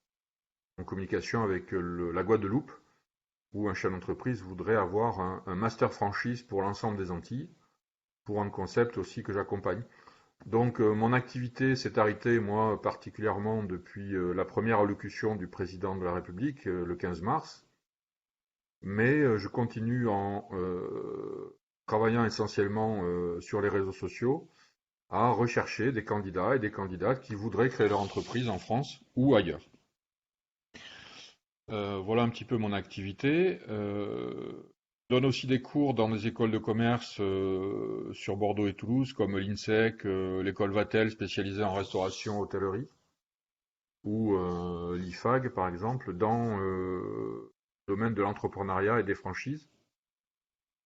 communication avec la Guadeloupe, où un chef d'entreprise voudrait avoir un master franchise pour l'ensemble des Antilles, pour un concept aussi que j'accompagne. Donc mon activité s'est arrêtée, moi, particulièrement depuis la première allocution du président de la République, le 15 mars. Mais je continue en travaillant essentiellement sur les réseaux sociaux à rechercher des candidats et des candidates qui voudraient créer leur entreprise en France ou ailleurs. Voilà un petit peu mon activité. Je donne aussi des cours dans des écoles de commerce sur Bordeaux et Toulouse, comme l'INSEC, l'école Vatel spécialisée en restauration, hôtellerie, ou l'IFAG par exemple, dans le domaine de l'entrepreneuriat et des franchises.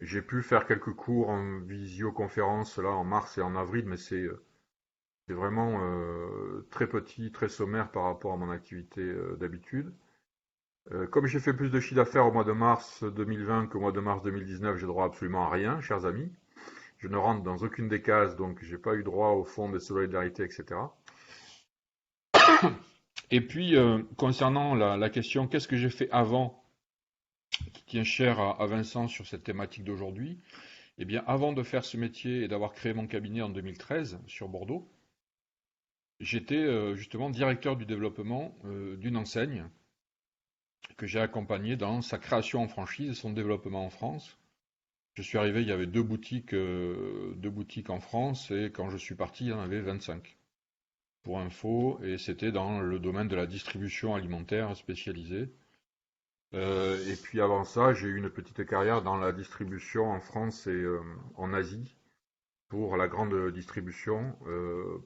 J'ai pu faire quelques cours en visioconférence là en mars et en avril, mais c'est vraiment très petit, très sommaire par rapport à mon activité d'habitude. Comme j'ai fait plus de chiffre d'affaires au mois de mars 2020 qu'au mois de mars 2019, j'ai droit absolument à rien, chers amis. Je ne rentre dans aucune des cases, donc j'ai pas eu droit au fonds de solidarité, etc. Et puis, concernant la question, qu'est-ce que j'ai fait avant, qui tient cher à Vincent sur cette thématique d'aujourd'hui, eh bien, avant de faire ce métier et d'avoir créé mon cabinet en 2013 sur Bordeaux, j'étais justement directeur du développement d'une enseigne que j'ai accompagné dans sa création en franchise et son développement en France. Je suis arrivé, il y avait deux boutiques en France, et quand je suis parti, il y en avait 25. Pour info, et c'était dans le domaine de la distribution alimentaire spécialisée. Et puis avant ça, j'ai eu une petite carrière dans la distribution en France et en Asie, pour la grande distribution,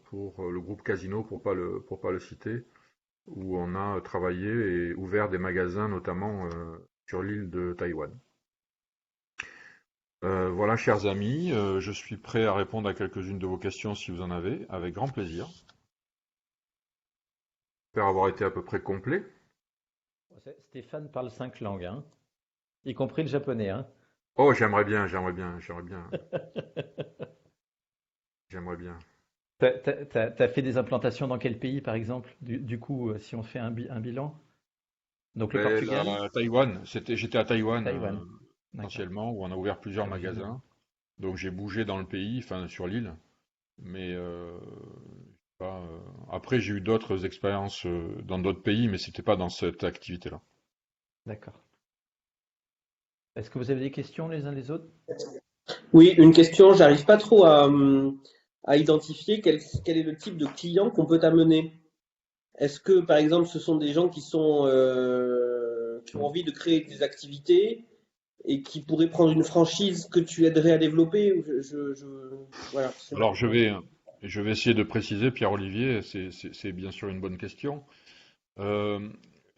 pour le groupe Casino, pour pas le citer, où on a travaillé et ouvert des magasins, notamment sur l'île de Taïwan. Voilà, chers amis, je suis prêt à répondre à quelques-unes de vos questions si vous en avez, avec grand plaisir. J'espère avoir été à peu près complet. Stéphane parle 5 langues, hein, y compris le japonais, hein. Oh, j'aimerais bien. T'as fait des implantations dans quel pays, par exemple? Du coup, si on fait un bilan. Donc le Ben, Portugal, Taïwan, j'étais à Taïwan Taïwan. D'accord. essentiellement, où on a ouvert plusieurs Original. magasins. Donc j'ai bougé dans le pays, enfin sur l'île. Mais pas, après, j'ai eu d'autres expériences dans d'autres pays, mais c'était pas dans cette activité-là. D'accord. Est-ce que vous avez des questions les uns les autres? Oui, une question, j'arrive pas trop à identifier quel est le type de client qu'on peut amener. Est-ce que, par exemple, ce sont des gens qui ont envie de créer des activités et qui pourraient prendre une franchise que tu aiderais à développer? Voilà, c'est ma Alors question. je vais essayer de préciser, Pierre-Olivier, c'est bien sûr une bonne question. Euh,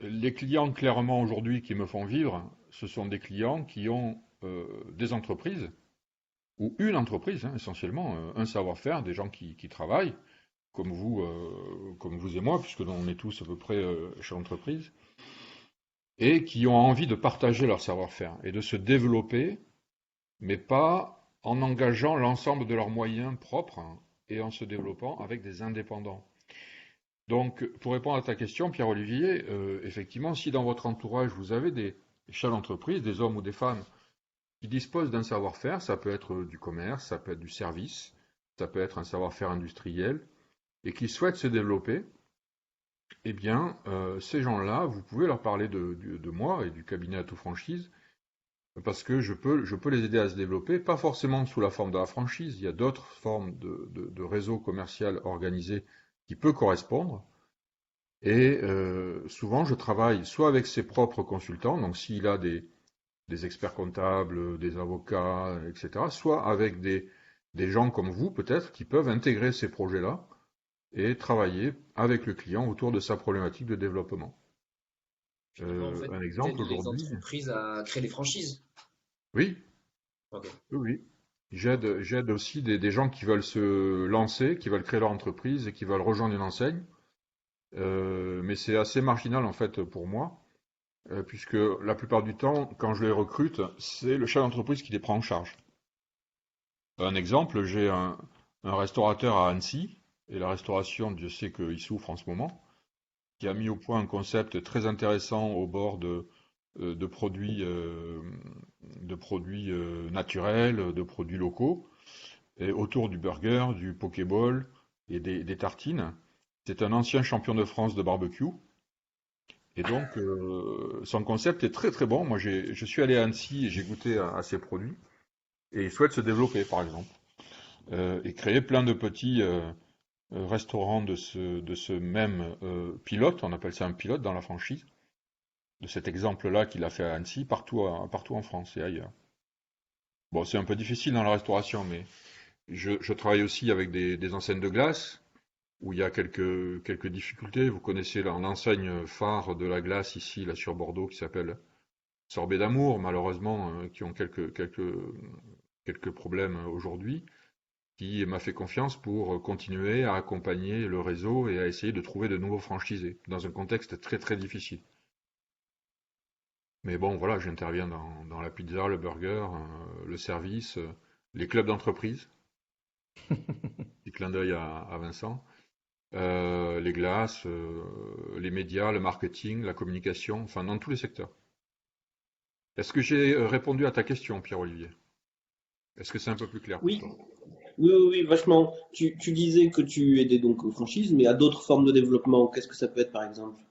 les clients clairement aujourd'hui qui me font vivre, ce sont des clients qui ont des entreprises, ou une entreprise hein, essentiellement, un savoir-faire, des gens qui travaillent, comme vous et moi, puisque on est tous à peu près chez l'entreprise, et qui ont envie de partager leur savoir-faire et de se développer, mais pas en engageant l'ensemble de leurs moyens propres hein, et en se développant avec des indépendants. Donc, pour répondre à ta question, Pierre-Olivier, effectivement, si dans votre entourage vous avez des chefs d'entreprise, des hommes ou des femmes qui disposent d'un savoir-faire, ça peut être du commerce, ça peut être du service, ça peut être un savoir-faire industriel, et qui souhaitent se développer, eh bien, ces gens-là, vous pouvez leur parler de moi et du cabinet à tout franchise, parce que je peux les aider à se développer, pas forcément sous la forme de la franchise, il y a d'autres formes de réseau commercial organisé qui peut correspondre. Et souvent, je travaille soit avec ses propres consultants, donc s'il a des experts comptables, des avocats, etc., soit avec des gens comme vous, peut-être, qui peuvent intégrer ces projets-là et travailler avec le client autour de sa problématique de développement. Finalement, en fait, Un tu aides exemple les aujourd'hui, entreprises à créer des franchises. oui, Ok. oui. J'aide aussi des gens qui veulent se lancer, qui veulent créer leur entreprise et qui veulent rejoindre une enseigne. Mais c'est assez marginal en fait pour moi, puisque la plupart du temps, quand je les recrute, c'est le chef d'entreprise qui les prend en charge. Un exemple, j'ai un restaurateur à Annecy, et la restauration, Dieu sait qu'il souffre en ce moment, qui a mis au point un concept très intéressant au bord de produits naturels, de produits locaux, et autour du burger, du pokéball et des tartines. C'est un ancien champion de France de barbecue. Et donc, son concept est très très bon. Moi, je suis allé à Annecy et j'ai goûté à ses produits. Et il souhaite se développer, par exemple, et créer plein de petits restaurants de ce même pilote. On appelle ça un pilote dans la franchise. De cet exemple-là qu'il a fait à Annecy, partout en France et ailleurs. Bon, c'est un peu difficile dans la restauration, mais je travaille aussi avec des enseignes de glace où il y a quelques difficultés. Vous connaissez l'enseigne phare de la glace ici, là sur Bordeaux, qui s'appelle Sorbet d'amour, malheureusement, qui ont quelques problèmes aujourd'hui, qui m'a fait confiance pour continuer à accompagner le réseau et à essayer de trouver de nouveaux franchisés dans un contexte très très difficile. Mais bon, voilà, j'interviens dans la pizza, le burger, le service, les clubs d'entreprise, petit clin d'œil à Vincent, les glaces, les médias, le marketing, la communication, enfin dans tous les secteurs. Est-ce que j'ai répondu à ta question, Pierre-Olivier? Est-ce que c'est un peu plus clair pour Oui, toi? oui, vachement. Tu disais que tu aidais donc aux franchises, mais à d'autres formes de développement. Qu'est-ce que ça peut être, par exemple?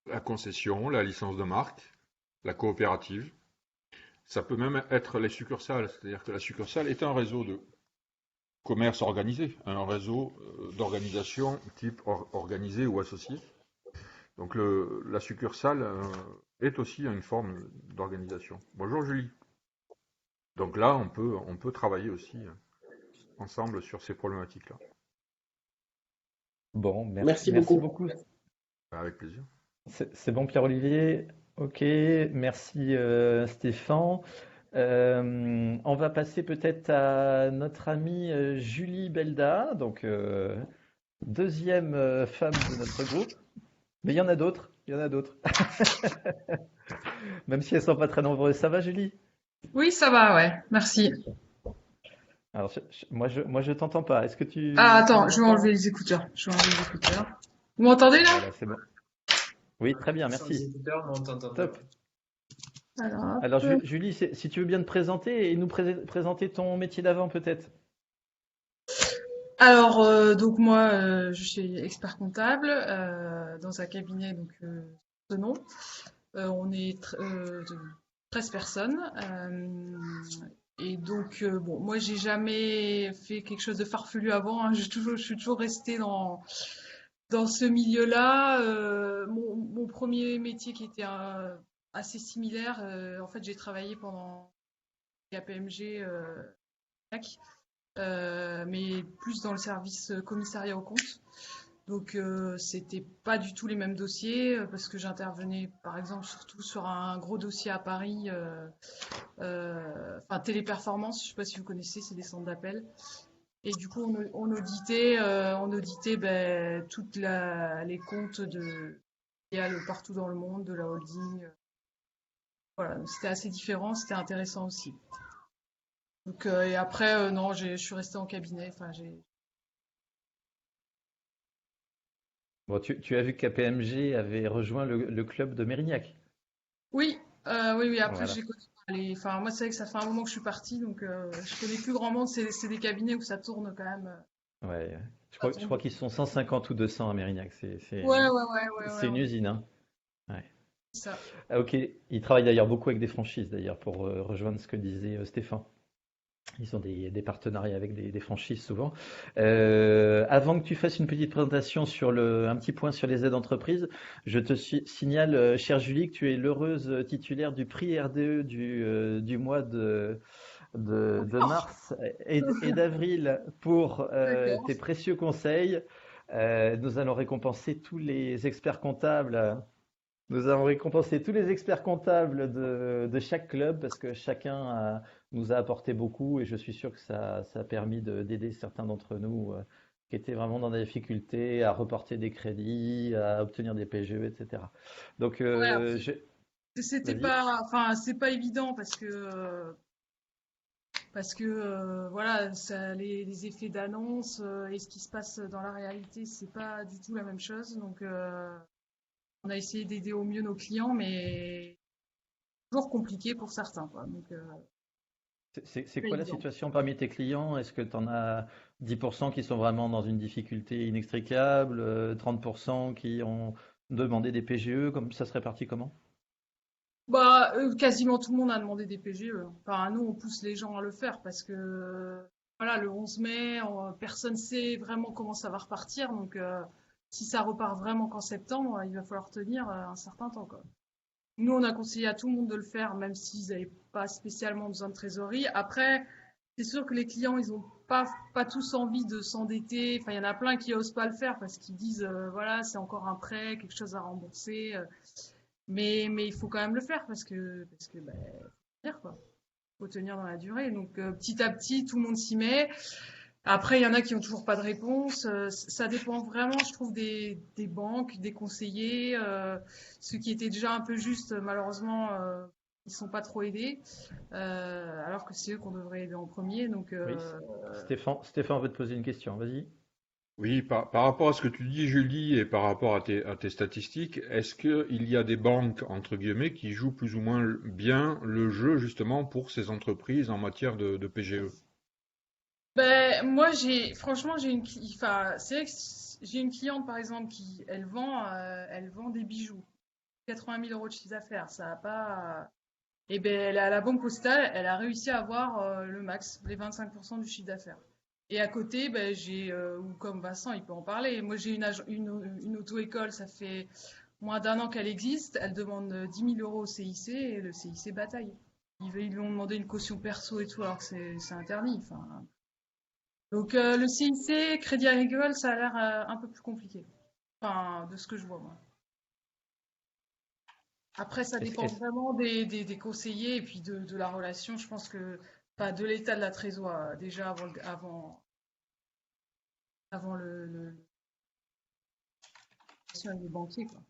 La concession, la licence de marque, la coopérative, ça peut même être les succursales, c'est-à-dire que la succursale est un réseau de commerce organisé, un réseau d'organisation type organisé ou associé. Donc la succursale est aussi une forme d'organisation. Bonjour Julie. Donc là, on peut travailler aussi ensemble sur ces problématiques-là. Bon, Merci merci beaucoup. beaucoup. Avec plaisir. C'est bon, Pierre-Olivier? Ok, merci Stéphane. On va passer peut-être à notre amie Julie Belda, donc deuxième femme de notre groupe. Mais il y en a d'autres, il y en a d'autres. Même si elles sont pas très nombreuses. Ça va, Julie? Oui, ça va, ouais, merci. Alors, moi, je t'entends pas. Est-ce que Ah, tu attends, nous je vais enlever entends? les écouteurs. Je vais enlever les écouteurs. Vous m'entendez là? Voilà, c'est bon. Oui, très bien, Sans les merci. écouteurs, mais on t'entend bien. Top. Alors, Alors, hop. Julie, si tu veux bien te présenter et nous présenter ton métier d'avant, peut-être. Alors, donc moi, je suis expert comptable dans un cabinet, donc ce nom. On est 13 personnes. Et donc, bon, moi, j'ai jamais fait quelque chose de farfelu avant, hein. Je suis toujours restée dans ce milieu-là. Mon premier métier qui était assez similaire, en fait, j'ai travaillé pendant KPMG, mais plus dans le service commissariat au compte. Donc c'était pas du tout les mêmes dossiers parce que j'intervenais par exemple surtout sur un gros dossier à Paris, enfin Téléperformance, je sais pas si vous connaissez, c'est des centres d'appel. Et du coup on auditait ben, les comptes de filiales partout dans le monde, de la holding. Voilà, donc c'était assez différent, c'était intéressant aussi. Donc et après non, je suis restée en cabinet. Enfin j'ai Bon, tu as vu que KPMG avait rejoint le club de Mérignac. Oui, oui, oui. Après, Voilà. j'ai connu enfin, moi, c'est vrai que ça fait un moment que je suis partie, donc je connais plus grand monde. C'est des cabinets où ça tourne quand même. Ouais. Ça Je tourne crois qu'ils beaucoup. sont 150 ou 200 à Mérignac. Ouais, ouais, ouais, ouais, ouais, C'est une ouais, usine, hein. Ouais. c'est ça. Ah, ok. Ils travaillent d'ailleurs beaucoup avec des franchises, d'ailleurs, pour rejoindre ce que disait Stéphane. Ils ont des partenariats avec des franchises souvent. Avant que tu fasses une petite présentation sur un petit point sur les aides entreprises, je te signale, chère Julie, que tu es l'heureuse titulaire du prix RDE du mois de Encore. mars et d'avril pour D'accord. tes précieux conseils. Nous allons récompenser tous les experts comptables. Nous avons récompensé tous les experts comptables de chaque club parce que nous a apporté beaucoup et je suis sûr que ça a permis d'aider certains d'entre nous qui étaient vraiment dans des difficultés à reporter des crédits, à obtenir des PGE, etc. Donc, Ouais, après, c'était vas-y. pas, enfin, c'est pas évident parce que voilà, les effets d'annonce et ce qui se passe dans la réalité, c'est pas du tout la même chose. Donc, on a essayé d'aider au mieux nos clients, mais toujours compliqué pour certains, quoi. Donc, C'est pas quoi la évident. situation parmi tes clients? Est-ce que tu en as 10% qui sont vraiment dans une difficulté inextricable, 30% qui ont demandé des PGE, comme ça serait parti comment? Bah, quasiment tout le monde a demandé des PGE. Enfin, nous, on pousse les gens à le faire parce que, voilà, le 11 mai, personne sait vraiment comment ça va repartir. Donc, si ça repart vraiment qu'en septembre, il va falloir tenir un certain temps, quoi. Nous, on a conseillé à tout le monde de le faire, même s'ils n'avaient pas spécialement besoin de trésorerie. Après, c'est sûr que les clients, ils ont pas tous envie de s'endetter. Enfin, il y en a plein qui osent pas le faire parce qu'ils disent, voilà, c'est encore un prêt, quelque chose à rembourser. Mais il faut quand même le faire parce que bah, faut tenir, quoi. Faut tenir dans la durée. Donc petit à petit, tout le monde s'y met. Après, il y en a qui ont toujours pas de réponse. Ça dépend vraiment, je trouve, des banques, des conseillers. Ceux qui étaient déjà un peu justes, malheureusement, ils sont pas trop aidés. Alors que c'est eux qu'on devrait aider en premier. Donc Oui, Stéphane veut te poser une question, vas-y. Oui, par rapport à ce que tu dis, Julie, et par rapport à tes statistiques, est-ce qu'il y a des banques, entre guillemets, qui jouent plus ou moins bien le jeu, justement, pour ces entreprises en matière de PGE? ben, moi, franchement, enfin, c'est vrai que j'ai une cliente, par exemple, elle vend des bijoux. 80 000 euros de chiffre d'affaires, ça a pas. Et ben, elle est à la Banque Postale, elle a réussi à avoir le max, les 25% du chiffre d'affaires. Et à côté, ben, ou comme Vincent, il peut en parler. Moi, j'ai une auto-école, ça fait moins d'un an qu'elle existe. Elle demande 10 000 euros au CIC et le CIC bataille. Ils lui ont demandé une caution perso et tout, alors que c'est interdit. Enfin, donc le CIC, Crédit Agricole, ça a l'air un peu plus compliqué. Enfin, de ce que je vois, moi. Après, ça Est-ce- dépend est-ce- vraiment des conseillers et puis de la relation. Je pense que, enfin, de l'état de la trésor déjà avant avec les banquiers, quoi.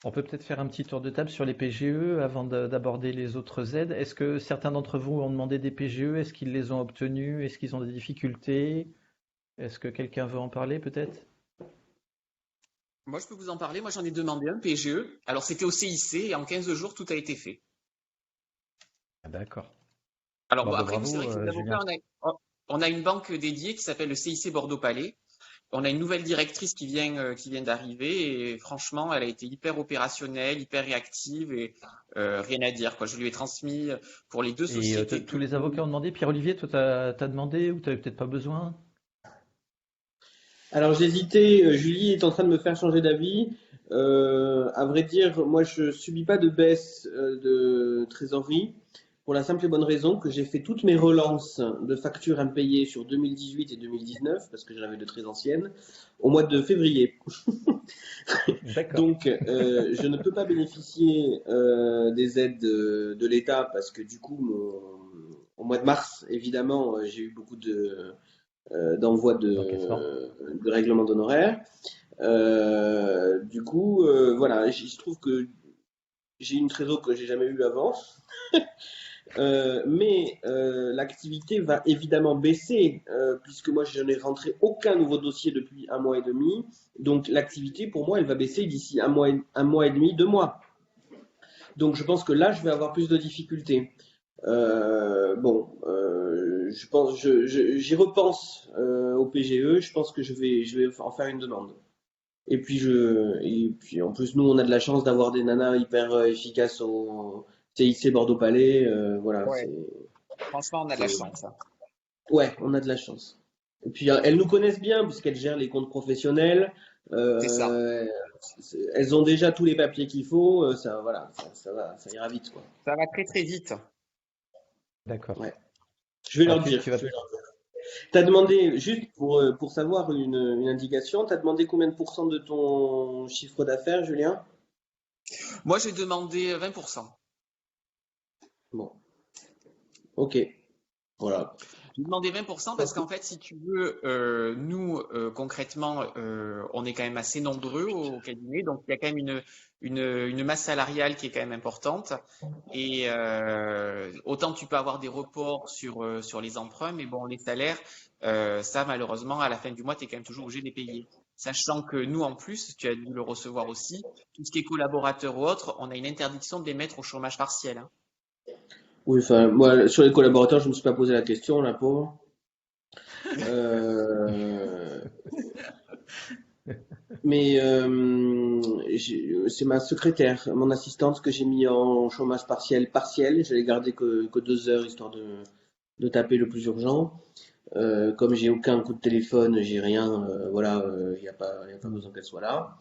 On peut peut-être faire un petit tour de table sur les PGE avant d'aborder les autres aides. Est-ce que certains d'entre vous ont demandé des PGE? Est-ce qu'ils les ont obtenus? Est-ce qu'ils ont des difficultés? Est-ce que quelqu'un veut en parler peut-être? Moi, je peux vous en parler. Moi, j'en ai demandé un PGE. Alors, c'était au CIC et en 15 jours, tout a été fait. Ah, d'accord. Alors, Bon, bon, bah, après, vous, c'est vrai que bravo, les Julien. avocats, on a une banque dédiée qui s'appelle le CIC Bordeaux-Palais. On a une nouvelle directrice qui vient d'arriver et franchement, elle a été hyper opérationnelle, hyper réactive et rien à dire, quoi. Je lui ai transmis pour les deux Et sociétés tous les avocats ont demandé. Pierre-Olivier, toi, t'as demandé ou t'avais peut-être pas besoin? Alors j'hésitais, Julie est en train de me faire changer d'avis. À vrai dire, moi je subis pas de baisse de trésorerie pour la simple et bonne raison que j'ai fait toutes mes relances de factures impayées sur 2018 et 2019 parce que j'en avais de très anciennes au mois de février. D'accord. Donc je ne peux pas bénéficier des aides de l'État parce que du coup au mois de mars évidemment j'ai eu beaucoup d'envoi D'encaissement. de règlement d'honoraires. Du coup, voilà, il se trouve que j'ai une trésor que j'ai jamais eue avant. Mais l'activité va évidemment baisser puisque moi je n'ai rentré aucun nouveau dossier depuis 1 mois et demi. Donc l'activité pour moi elle va baisser d'ici un mois et demi, 2 mois. Donc je pense que là je vais avoir plus de difficultés. Je pense, j'y repense au PGE. Je pense que je vais en faire une demande. Et puis en plus nous on a de la chance d'avoir des nanas hyper efficaces au CIC Bordeaux-Palais. Voilà, Ouais, franchement, on a de la chance, hein. ouais, on a de la chance. Et puis elles nous connaissent bien puisqu'elles gèrent les comptes professionnels. C'est ça. Elles ont déjà tous les papiers qu'il faut. Ça, voilà, ça va, ça ira vite quoi. Ça va très très vite. D'accord. Ouais. Je vais leur Alors, dire. tu vas... T'as demandé, juste pour savoir une indication, t'as demandé combien de pourcents de ton chiffre d'affaires, Julien? Moi, j'ai demandé 20%. Bon, ok, voilà. J'ai demandé 20% parce qu'en fait, si tu veux, nous, concrètement, on est quand même assez nombreux au cabinet, donc il y a quand même une masse salariale qui est quand même importante. Et autant tu peux avoir des reports sur les emprunts, mais bon, les salaires, ça, malheureusement, à la fin du mois, tu es quand même toujours obligé de les payer. Sachant que nous, en plus, tu as dû le recevoir aussi, tout ce qui est collaborateur ou autre, on a une interdiction de les mettre au chômage partiel, hein. Oui, enfin, moi, sur les collaborateurs, je me suis pas posé la question, la pauvre. Mais c'est ma secrétaire, mon assistante que j'ai mis en chômage partiel. Je l'ai gardé que 2 heures histoire de taper le plus urgent. Comme j'ai aucun coup de téléphone, j'ai rien, voilà, il n'y a pas besoin qu'elle soit là.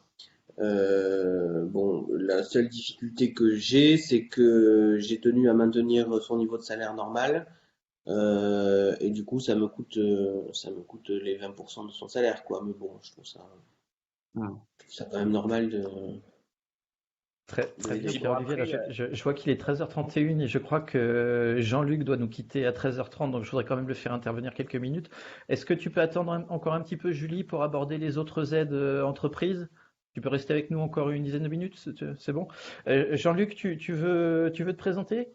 Bon, la seule difficulté que j'ai, c'est que j'ai tenu à maintenir son niveau de salaire normal. Et du coup, ça me coûte les 20% de son salaire, quoi. Mais bon, je trouve ça quand même normal de. Très bien, puis bon, Pierre-Olivier. Là, après, je vois qu'il est 13h31 et je crois que Jean-Luc doit nous quitter à 13h30, donc je voudrais quand même le faire intervenir quelques minutes. Est-ce que tu peux attendre encore un petit peu, Julie, pour aborder les autres aides entreprises? Tu peux rester avec nous encore une dizaine de minutes, c'est bon? Jean-Luc, tu veux te présenter?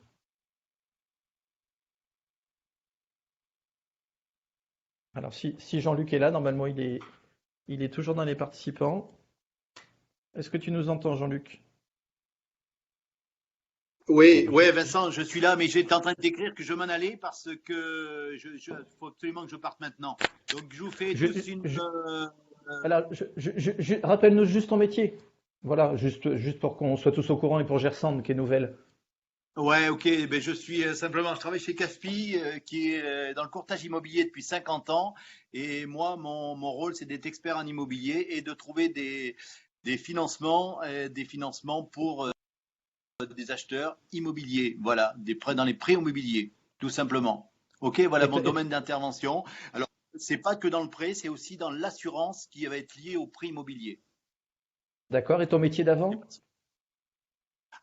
Alors, si Jean-Luc est là, normalement, il est toujours dans les participants. Est-ce que tu nous entends, Jean-Luc? Oui, oui, Vincent, je suis là, mais j'étais en train de t'écrire que je m'en allais parce que faut absolument que je parte maintenant. Donc, je vous fais tous une. Alors, rappelle-nous juste ton métier. Voilà, juste pour qu'on soit tous au courant et pour Gersand, qui est nouvelle. Ouais, ok. Ben, je travaille chez Caspi, qui est dans le courtage immobilier depuis 50 ans. Et moi, mon rôle, c'est d'être expert en immobilier et de trouver des financements pour des acheteurs immobiliers. Voilà, des prêts dans les prêts immobiliers, tout simplement. Ok, voilà mon domaine d'intervention. Alors, c'est pas que dans le prêt, c'est aussi dans l'assurance qui va être liée au prêt immobilier. D'accord. Et ton métier d'avant?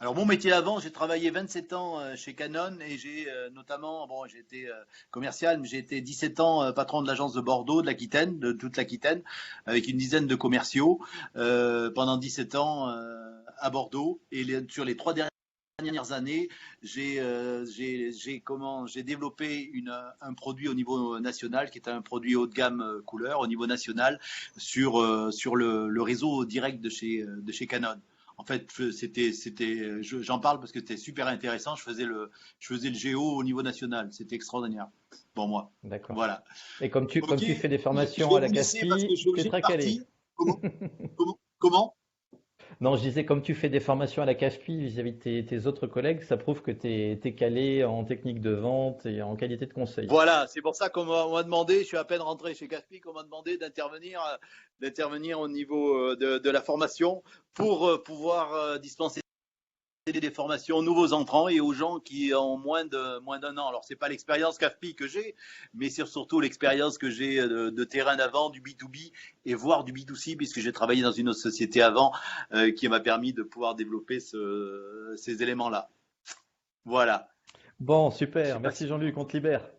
Alors, mon métier d'avant, j'ai travaillé 27 ans chez Canon et j'ai notamment, bon, j'ai été commercial, mais j'ai été 17 ans patron de l'agence de Bordeaux, de l'Aquitaine, de toute l'Aquitaine, avec une dizaine de commerciaux pendant 17 ans à Bordeaux. Et sur les 3 dernières années, j'ai développé un produit au niveau national qui est un produit haut de gamme couleur au niveau national sur le réseau direct de chez Canon. En fait, j'en parle parce que c'était super intéressant. Je faisais le géo au niveau national. C'était extraordinaire pour moi. D'accord. Voilà. Et comme tu Ok, fais des je formations vais à la vous laisser parce que CASPI, je suis tu es obligé de très calé. partir. Comment? Non, je disais, comme tu fais des formations à la CASPI vis-à-vis de tes autres collègues, ça prouve que tu es calé en technique de vente et en qualité de conseil. Voilà, c'est pour ça qu'on m'a demandé, je suis à peine rentré chez Caspi, qu'on m'a demandé d'intervenir au niveau de la formation pour pouvoir dispenser des formations aux nouveaux entrants et aux gens qui ont moins d'un an. Alors, c'est pas l'expérience CAFPI que j'ai, mais c'est surtout l'expérience que j'ai de terrain d'avant, du B2B et voire du B2C, puisque j'ai travaillé dans une autre société avant qui m'a permis de pouvoir développer ces éléments-là. Voilà. Bon, Je super. sais pas Merci si... Jean-Luc, on te libère.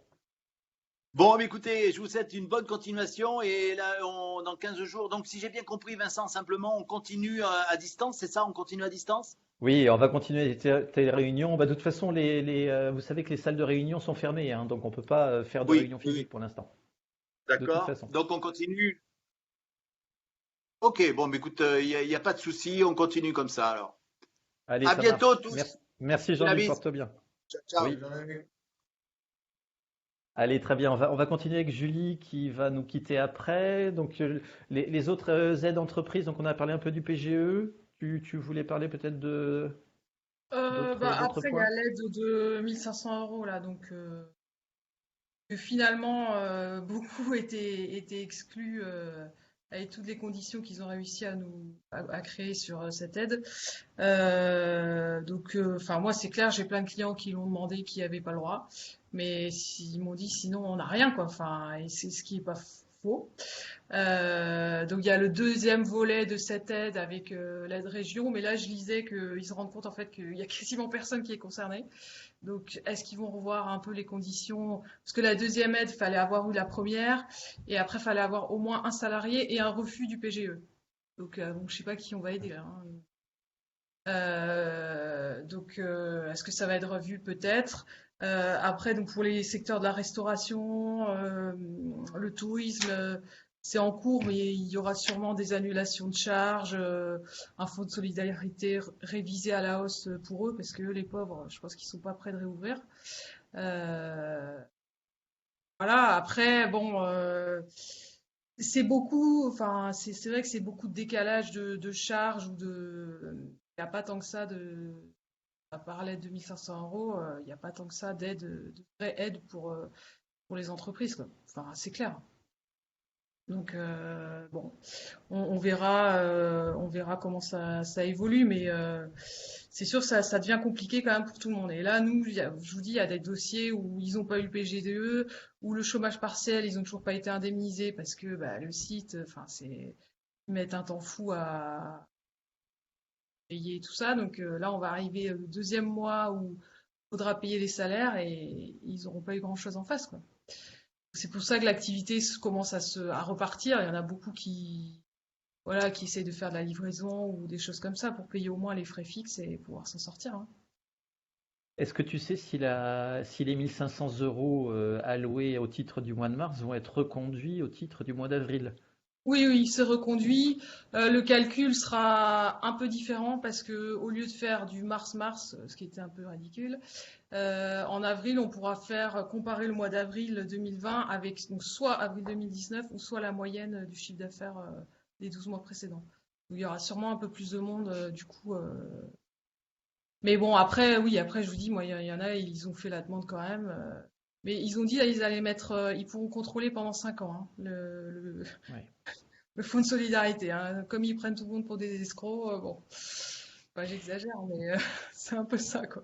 Bon, mais écoutez, je vous souhaite une bonne continuation et là, dans 15 jours, donc si j'ai bien compris, Vincent, simplement, on continue à distance, c'est ça? On continue à distance? Oui, on va continuer tes réunions. Bah, de toute façon, vous savez que les salles de réunion sont fermées, hein, donc on ne peut pas faire de Oui, réunion oui, physique pour l'instant. De toute d'accord. façon. Donc on continue. Ok, bon, mais écoute, il y a pas de souci, on continue comme ça alors. Allez, À ça marche. bientôt tous. Merci La Jean-Luc, bise. porte bien. Ciao, ciao. Oui. Allez, très bien. On va continuer avec Julie qui va nous quitter après. Donc, les autres aides entreprises, donc on a parlé un peu du PGE. Tu voulais parler peut-être d'autres Après, il y a points? l'aide de 1500 euros là, donc que finalement beaucoup étaient exclus avec toutes les conditions qu'ils ont réussi à créer sur cette aide. Enfin moi c'est clair, j'ai plein de clients qui l'ont demandé, qui n'avaient pas le droit, mais ils m'ont dit sinon on n'a rien quoi. Enfin et c'est ce qui est pas faux. Donc il y a le deuxième volet de cette aide avec l'aide région, mais là je lisais qu'ils se rendent compte en fait qu'il y a quasiment personne qui est concerné. Donc, est-ce qu'ils vont revoir un peu les conditions? Parce que la deuxième aide, il fallait avoir eu la première, et après, il fallait avoir au moins un salarié et un refus du PGE. Donc, bon, je sais pas qui on va aider, hein. Est-ce que ça va être revu? Peut-être. Après, donc pour les secteurs de la restauration, le tourisme, c'est en cours, mais il y aura sûrement des annulations de charges, un fonds de solidarité révisé à la hausse pour eux, parce que eux, les pauvres, je pense qu'ils sont pas prêts de réouvrir. Euh, voilà. Après, bon, c'est beaucoup. Enfin, c'est vrai que c'est beaucoup de décalage de charges ou de. Il n'y a pas tant que ça à part l'aide de 1500 euros, il n'y a pas tant que ça de vraie aide pour les entreprises, quoi. Enfin, c'est clair. Donc, bon, on verra comment ça évolue, mais c'est sûr que ça devient compliqué quand même pour tout le monde. Et là, nous, je vous dis, il y a des dossiers où ils n'ont pas eu le PGDE, où le chômage partiel, ils n'ont toujours pas été indemnisés parce que bah, le site, enfin, ils mettent un temps fou à payer tout ça. Donc là, on va arriver au deuxième mois où il faudra payer les salaires et ils n'auront pas eu grand-chose en face, quoi. C'est pour ça que l'activité commence à repartir. Il y en a beaucoup voilà, qui essayent de faire de la livraison ou des choses comme ça pour payer au moins les frais fixes et pouvoir s'en sortir, hein. Est-ce que tu sais si les 1500 euros alloués au titre du mois de mars vont être reconduits au titre du mois d'avril? Oui, oui, c'est reconduit. Le calcul sera un peu différent parce que au lieu de faire du mars-mars, ce qui était un peu ridicule, en avril, on pourra comparer le mois d'avril 2020 avec donc soit avril 2019 ou soit la moyenne du chiffre d'affaires des 12 mois précédents. Donc, il y aura sûrement un peu plus de monde du coup. Mais bon, après, oui, après, je vous dis, moi, il y en a, ils ont fait la demande quand même. Mais ils ont dit, là, ils allaient ils pourront contrôler pendant 5 ans, hein, Ouais. le fonds de solidarité, hein. Comme ils prennent tout le monde pour des escrocs, bon, pas j'exagère, mais c'est un peu ça, quoi.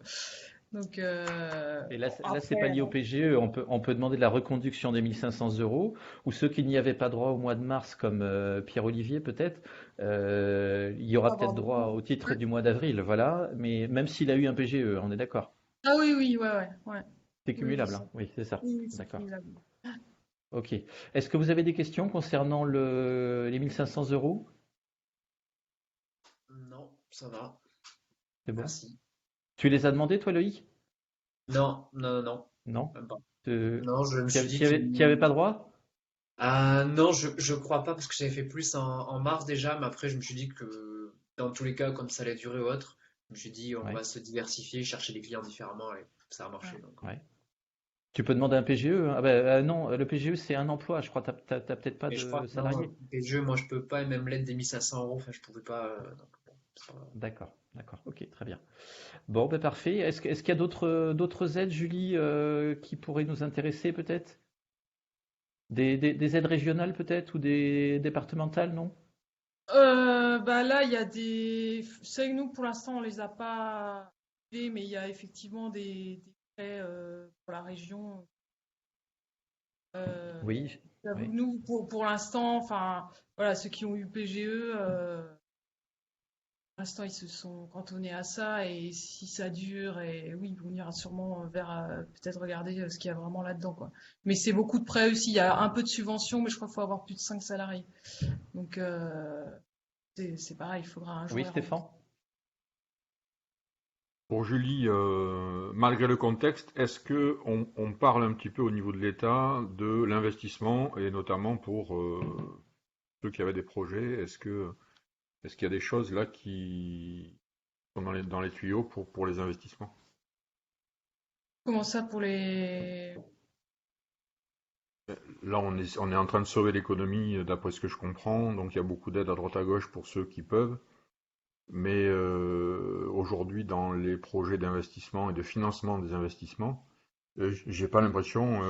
Donc, Et là, bon, là, c'est pas après, lié au PGE. On peut demander de la reconduction des 1500 euros, ou ceux qui n'y avaient pas droit au mois de mars, comme Pierre-Olivier peut-être, il y aura avoir peut-être droit droit. au titre Ouais. du mois d'avril, voilà. Mais même s'il a eu un PGE, on est d'accord. Ah oui, oui, ouais, ouais, ouais. C'est Oui, oui, cumulable, hein. Oui, c'est ça. oui, c'est D'accord. cumulable. Ok. Est-ce que vous avez des questions concernant les 1500 euros? Non, ça va. C'est bon? Merci. Tu les as demandés, toi, Loïc? Non, non, non, non, Non? même pas. Tu Non, je me suis dit y avais qu'il. pas droit? Ah non, je crois pas parce que j'avais fait plus en mars déjà, mais après je me suis dit que dans tous les cas, comme ça allait durer ou autre, je me suis dit on Ouais, va se diversifier, chercher des clients différemment et ça a marché Ouais. donc. ouais. Tu peux demander un PGE, hein. Ah ben, non, le PGE c'est un emploi, je crois. T'as peut-être pas Mais je crois de que non, salarié. les jeux, moi je peux pas, et même l'aide des 1500 euros, enfin je pouvais pas. Donc, bon, D'accord, d'accord, ok, très bien. Bon, ben parfait. Est-ce qu'il y a d'autres aides, Julie, qui pourraient nous intéresser peut-être? Des aides régionales peut-être ou des départementales, non? Bah là, il y a des. C'est que nous, pour l'instant, on les a pas fait, mais il y a effectivement des prêts pour la région. Euh, Oui, J'avoue oui. que nous, pour l'instant, enfin, voilà, ceux qui ont eu PGE, pour l'instant, ils se sont cantonnés à ça, et si ça dure, et oui, on ira sûrement vers peut-être regarder ce qu'il y a vraiment là-dedans, quoi. Mais c'est beaucoup de prêts aussi. Il y a un peu de subventions, mais je crois qu'il faut avoir plus de 5 salariés. Donc, c'est pareil, il faudra un jour Oui, les rembourser. Stéphane? Pour Julie, malgré le contexte, est-ce que on parle un petit peu au niveau de l'État de l'investissement et notamment pour ceux qui avaient des projets, est-ce qu'il y a des choses là qui sont dans les tuyaux pour les investissements? Comment ça pour les. Là, on est en train de sauver l'économie, d'après ce que je comprends, donc il y a beaucoup d'aides à droite à gauche pour ceux qui peuvent. Mais aujourd'hui, dans les projets d'investissement et de financement des investissements, j'ai pas l'impression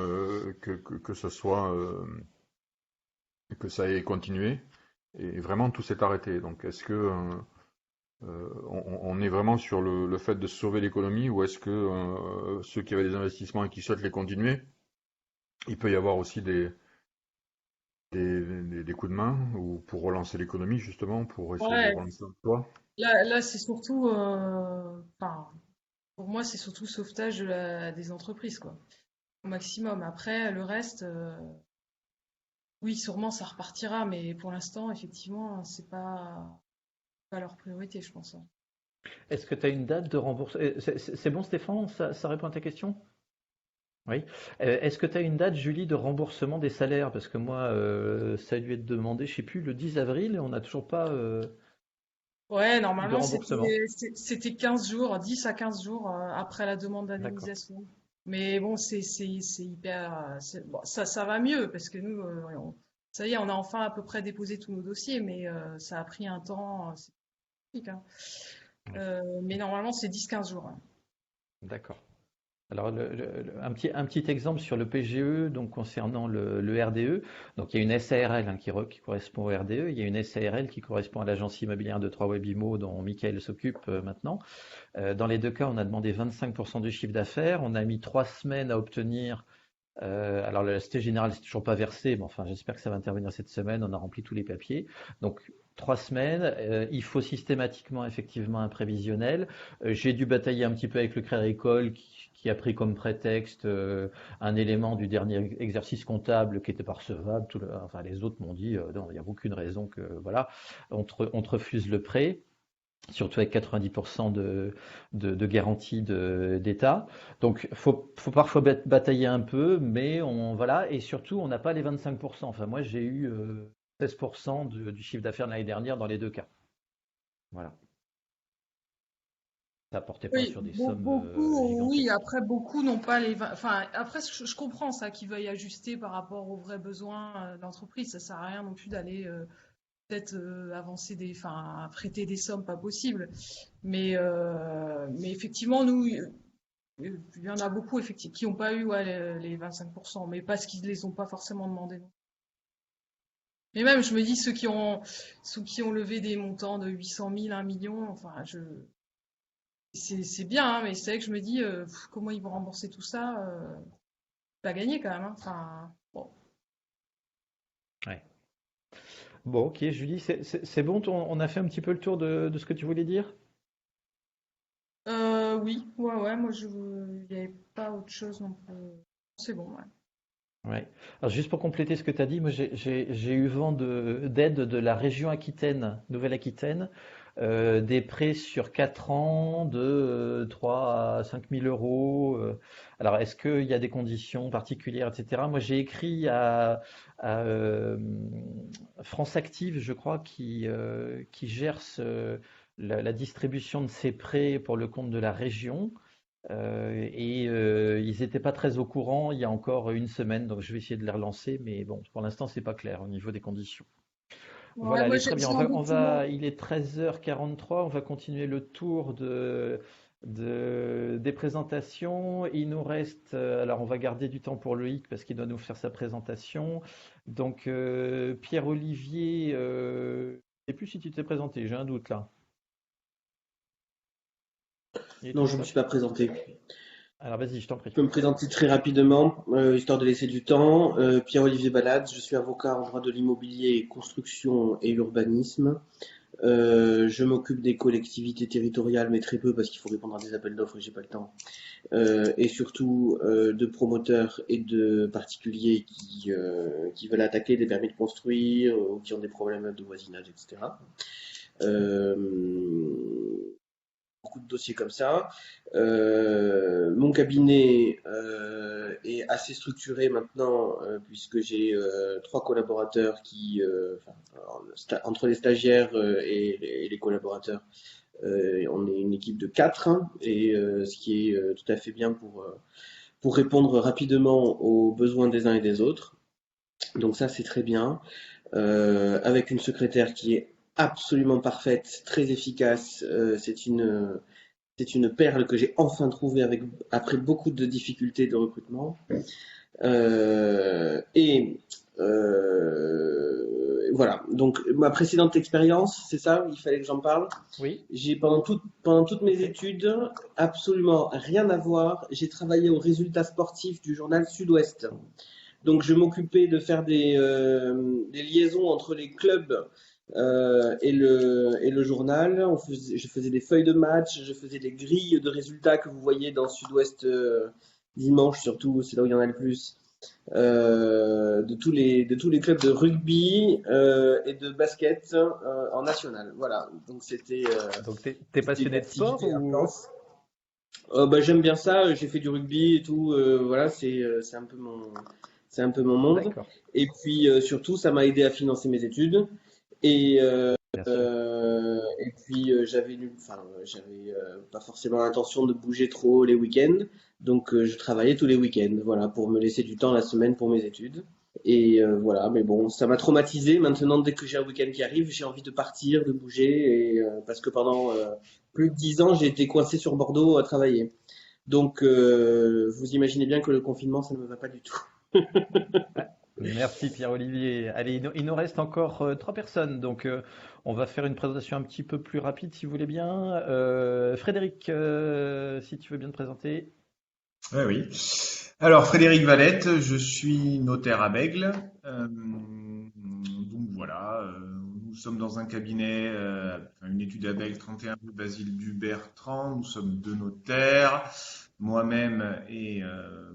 que ce soit que ça ait continué. Et vraiment, tout s'est arrêté. Donc, est-ce que on est vraiment sur le fait de sauver l'économie ou est-ce que ceux qui avaient des investissements et qui souhaitent les continuer, il peut y avoir aussi des coups de main ou pour relancer l'économie justement, pour essayer de Ouais, relancer l'emploi? là c'est surtout. Enfin, pour moi, c'est surtout sauvetage des entreprises, quoi. Au maximum. Après, le reste, oui, sûrement ça repartira, mais pour l'instant, effectivement, c'est pas leur priorité, je pense, hein. Est-ce que tu as une date de remboursement? C'est bon, Stéphane? Ça répond à ta question? Oui. Est-ce que tu as une date, Julie, de remboursement des salaires? Parce que moi, ça lui est demandé, je sais plus, le 10 avril, et on n'a toujours pas Ouais, de normalement, remboursement. c'était 15 jours, 10 à 15 jours après la demande D'accord. d'indemnisation. Mais bon, c'est hyper. Bon, ça va mieux parce que nous, ça y est, on a enfin à peu près déposé tous nos dossiers, mais ça a pris un temps. C'est compliqué, hein. Oui. Mais normalement, c'est 10-15 jours, hein. D'accord. Alors, un petit exemple sur le PGE, donc concernant le RDE. Donc, il y a une SARL, hein, qui correspond au RDE. Il y a une SARL qui correspond à l'agence immobilière de Trois-Webimo, dont Michael s'occupe maintenant. Dans les deux cas, on a demandé 25% du chiffre d'affaires. On a mis 3 semaines à obtenir. Alors, la Société Générale, c'est toujours pas versé, mais enfin, j'espère que ça va intervenir cette semaine. On a rempli tous les papiers. Donc, 3 semaines. Il faut systématiquement, effectivement, un prévisionnel. J'ai dû batailler un petit peu avec le Crédit Agricole qui a pris comme prétexte un élément du dernier exercice comptable qui était pas recevable. Enfin, les autres m'ont dit non, il n'y a aucune raison que voilà, on te refuse le prêt. Surtout avec 90% de garantie d'État. Donc, faut parfois batailler un peu, mais voilà. Et surtout, on n'a pas les 25%. Enfin, moi, j'ai eu 16% du chiffre d'affaires de l'année dernière dans les deux cas. Voilà. Ça portait pas Oui, sur des sommes oui, gigantesques. après, beaucoup n'ont pas les. Enfin, après, je comprends ça, qu'ils veuillent ajuster par rapport aux vrais besoins de l'entreprise. Ça sert à rien non plus d'aller peut-être avancer enfin, prêter des sommes pas possibles. Mais effectivement, nous, il y en a beaucoup effectivement qui n'ont pas eu, ouais, les 25%, mais parce qu'ils les ont pas forcément demandé. Non. Mais même, je me dis, ceux qui ont levé des montants de 800 000, 1 million, enfin, c'est bien, hein, mais c'est vrai que je me dis, comment ils vont rembourser tout ça? Pas gagné quand même, hein. Enfin, bon. Ouais. Bon, ok, Julie, c'est bon, on a fait un petit peu le tour de ce que tu voulais dire? Oui, ouais, moi, il n'y avait pas autre chose non plus. C'est bon, ouais. Ouais. Alors juste pour compléter ce que tu as dit, moi j'ai eu vent d'aide de la région Aquitaine, Nouvelle-Aquitaine, des prêts sur 4 ans de 3 à 5 000 euros. Alors est-ce qu'il y a des conditions particulières, etc. Moi j'ai écrit à France Active, je crois, qui gère la distribution de ces prêts pour le compte de la région. Ils n'étaient pas très au courant il y a encore une semaine, donc je vais essayer de les relancer, mais bon, pour l'instant, c'est pas clair au niveau des conditions. Ouais, Voilà, moi, allez, très bien. j'ai envie tout le monde. Il est 13h43, on va continuer le tour des présentations. Il nous reste, alors on va garder du temps pour Loïc parce qu'il doit nous faire sa présentation. Donc, Pierre-Olivier, je ne sais plus si tu t'es présenté, j'ai un doute là. Il est Non, au je ne me top. suis pas présenté. Alors vas-y, je t'en prie. Je peux me présenter très rapidement, histoire de laisser du temps. Pierre-Olivier Balade, je suis avocat en droit de l'immobilier, construction et urbanisme. Je m'occupe des collectivités territoriales, mais très peu parce qu'il faut répondre à des appels d'offres et j'ai pas le temps. Et surtout de promoteurs et de particuliers qui veulent attaquer des permis de construire ou qui ont des problèmes de voisinage, etc. Euh, Beaucoup de dossiers comme ça. Mon cabinet est assez structuré maintenant puisque j'ai 3 collaborateurs entre les stagiaires et les collaborateurs, on est une équipe de 4 et ce qui est tout à fait bien pour répondre rapidement aux besoins des uns et des autres. Donc ça c'est très bien. Avec une secrétaire qui est absolument parfaite, très efficace. C'est une perle que j'ai enfin trouvée après beaucoup de difficultés de recrutement. Et voilà. Donc ma précédente expérience, c'est ça, il fallait que j'en parle. Oui, J'ai pendant toutes mes parfait. études, absolument rien à voir. J'ai travaillé aux résultats sportifs du journal Sud-Ouest. Donc je m'occupais de faire des liaisons entre les clubs et le journal. Je faisais des feuilles de match, je faisais des grilles de résultats que vous voyez dans Sud-Ouest dimanche surtout, c'est là où il y en a le plus. De tous les clubs de rugby et de basket en national. Voilà, donc Donc, t'es c'était une passionné de sport activité ou? intense. Bah, j'aime bien ça, j'ai fait du rugby et tout, voilà, c'est un peu mon monde. D'accord, Et puis surtout, ça m'a aidé à financer mes études. Et, bien sûr. et puis j'avais pas forcément l'intention de bouger trop les week-ends, donc je travaillais tous les week-ends, voilà, pour me laisser du temps la semaine pour mes études. Et voilà, mais bon, ça m'a traumatisé. Maintenant, dès que j'ai un week-end qui arrive, j'ai envie de partir, de bouger, et parce que pendant plus de 10 ans, j'ai été coincé sur Bordeaux à travailler. Donc, vous imaginez bien que le confinement, ça ne me va pas du tout. Ah, merci Pierre-Olivier. Allez, il nous reste encore 3 personnes, donc on va faire une présentation un petit peu plus rapide si vous voulez bien. Frédéric, si tu veux bien te présenter. Ouais, oui. Alors, Frédéric Valette, je suis notaire à Bègle. Donc voilà, nous sommes dans un cabinet, une étude à Bègle, 31 rue Basile Dubertrand. Nous sommes 2 notaires, moi-même et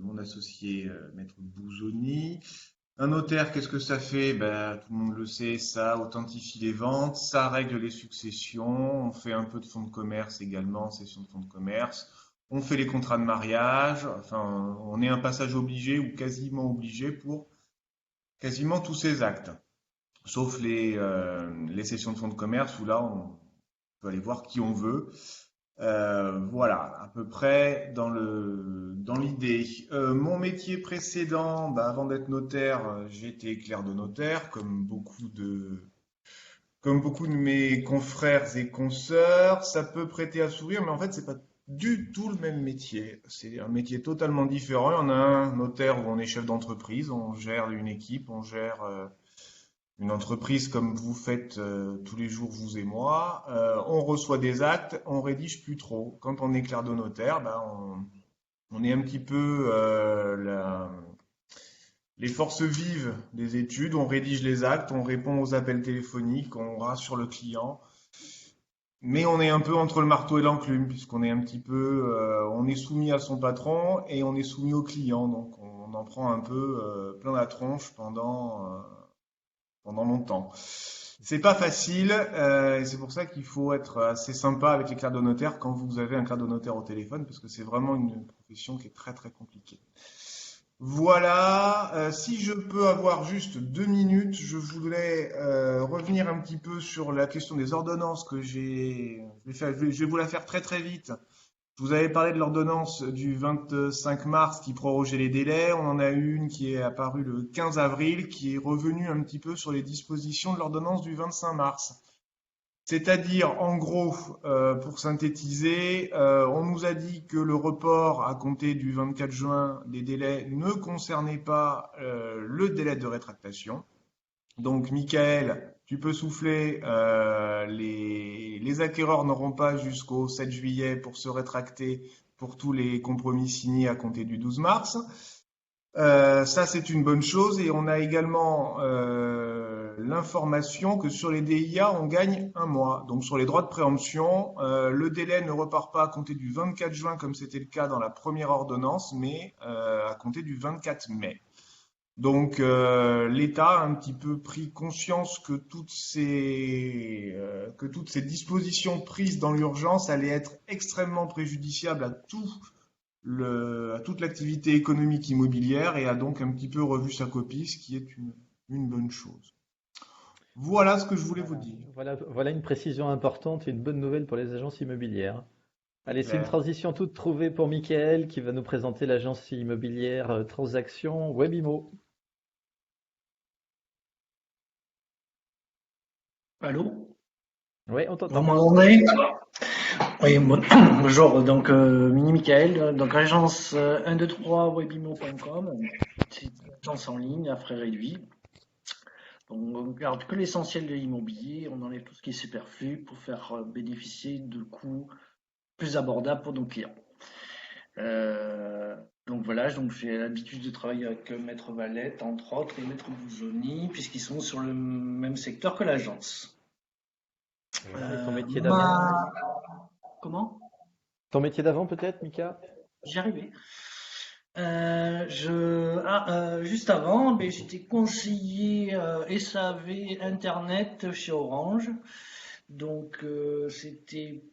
mon associé, Maître Bouzoni. Un notaire, qu'est-ce que ça fait? Ben, tout le monde le sait, ça authentifie les ventes, ça règle les successions, on fait un peu de fonds de commerce également, session de fonds de commerce, on fait les contrats de mariage, enfin, on est un passage obligé ou quasiment obligé pour quasiment tous ces actes, sauf les sessions de fonds de commerce où là, on peut aller voir qui on veut. Voilà, à peu près dans l'idée. Mon métier précédent, bah, avant d'être notaire, j'ai été clerc de notaire, comme beaucoup de mes confrères et consoeurs. Ça peut prêter à sourire, mais en fait, c'est pas du tout le même métier. C'est un métier totalement différent. Il y en a un notaire où on est chef d'entreprise, on gère une équipe, on gère une entreprise comme vous faites tous les jours, vous et moi, on reçoit des actes, on rédige plus trop. Quand on est clerc de notaire, ben, on est un petit peu les forces vives des études, on rédige les actes, on répond aux appels téléphoniques, on rassure le client. Mais on est un peu entre le marteau et l'enclume, puisqu'on est un petit peu, on est soumis à son patron et on est soumis au client. Donc on en prend un peu plein la tronche pendant longtemps. C'est pas facile, et c'est pour ça qu'il faut être assez sympa avec les clercs de notaire quand vous avez un clerc de notaire au téléphone, parce que c'est vraiment une profession qui est très très compliquée. Voilà, si je peux avoir juste 2 minutes, je voudrais revenir un petit peu sur la question des ordonnances que je vais vous la faire très très vite. Je vous avais parlé de l'ordonnance du 25 mars qui prorogeait les délais. On en a eu une qui est apparue le 15 avril, qui est revenue un petit peu sur les dispositions de l'ordonnance du 25 mars. C'est-à-dire, en gros, pour synthétiser, on nous a dit que le report à compter du 24 juin des délais ne concernait pas le délai de rétractation. Donc, Michael, tu peux souffler, les acquéreurs n'auront pas jusqu'au 7 juillet pour se rétracter pour tous les compromis signés à compter du 12 mars. Ça, c'est une bonne chose. Et on a également l'information que sur les DIA, on gagne 1 mois. Donc, sur les droits de préemption, le délai ne repart pas à compter du 24 juin, comme c'était le cas dans la première ordonnance, mais à compter du 24 mai. Donc, l'État a un petit peu pris conscience que toutes ces dispositions prises dans l'urgence allaient être extrêmement préjudiciables à toute l'activité économique immobilière et a donc un petit peu revu sa copie, ce qui est une bonne chose. Voilà ce que je voulais vous dire. Voilà une précision importante et une bonne nouvelle pour les agences immobilières. Allez, c'est une transition toute trouvée pour Mickaël qui va nous présenter l'agence immobilière Transaction Webimo. Allô? Oui, on Vous t'entend. m'entendez? Oui, bonjour, donc Mini Michael, donc agence 123webimo.com, c'est une agence en ligne à frais réduits. Donc, on garde que l'essentiel de l'immobilier, on enlève tout ce qui est superflu pour faire bénéficier de coûts plus abordables pour nos clients. Donc voilà, donc j'ai l'habitude de travailler avec Maître Valette, entre autres, et Maître Boujoni, puisqu'ils sont sur le même secteur que l'agence. Ton métier d'avant Comment? Ton métier d'avant peut-être, Mika? J'y arrivais. Juste avant, j'étais conseiller SAV Internet chez Orange. Donc, c'était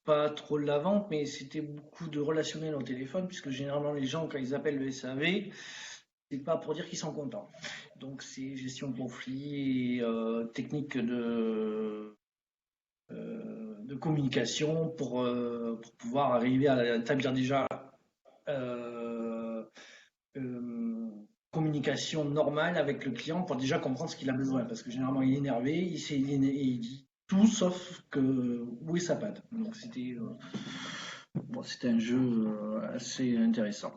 pas trop de la vente, mais c'était beaucoup de relationnel au téléphone, puisque généralement, les gens, quand ils appellent le SAV, c'est pas pour dire qu'ils sont contents. Donc, c'est gestion de conflits et technique de communication pour pouvoir arriver à établir déjà communication normale avec le client pour déjà comprendre ce qu'il a besoin, parce que généralement il est énervé, il dit tout sauf que où est sa patte. Donc c'était un jeu assez intéressant.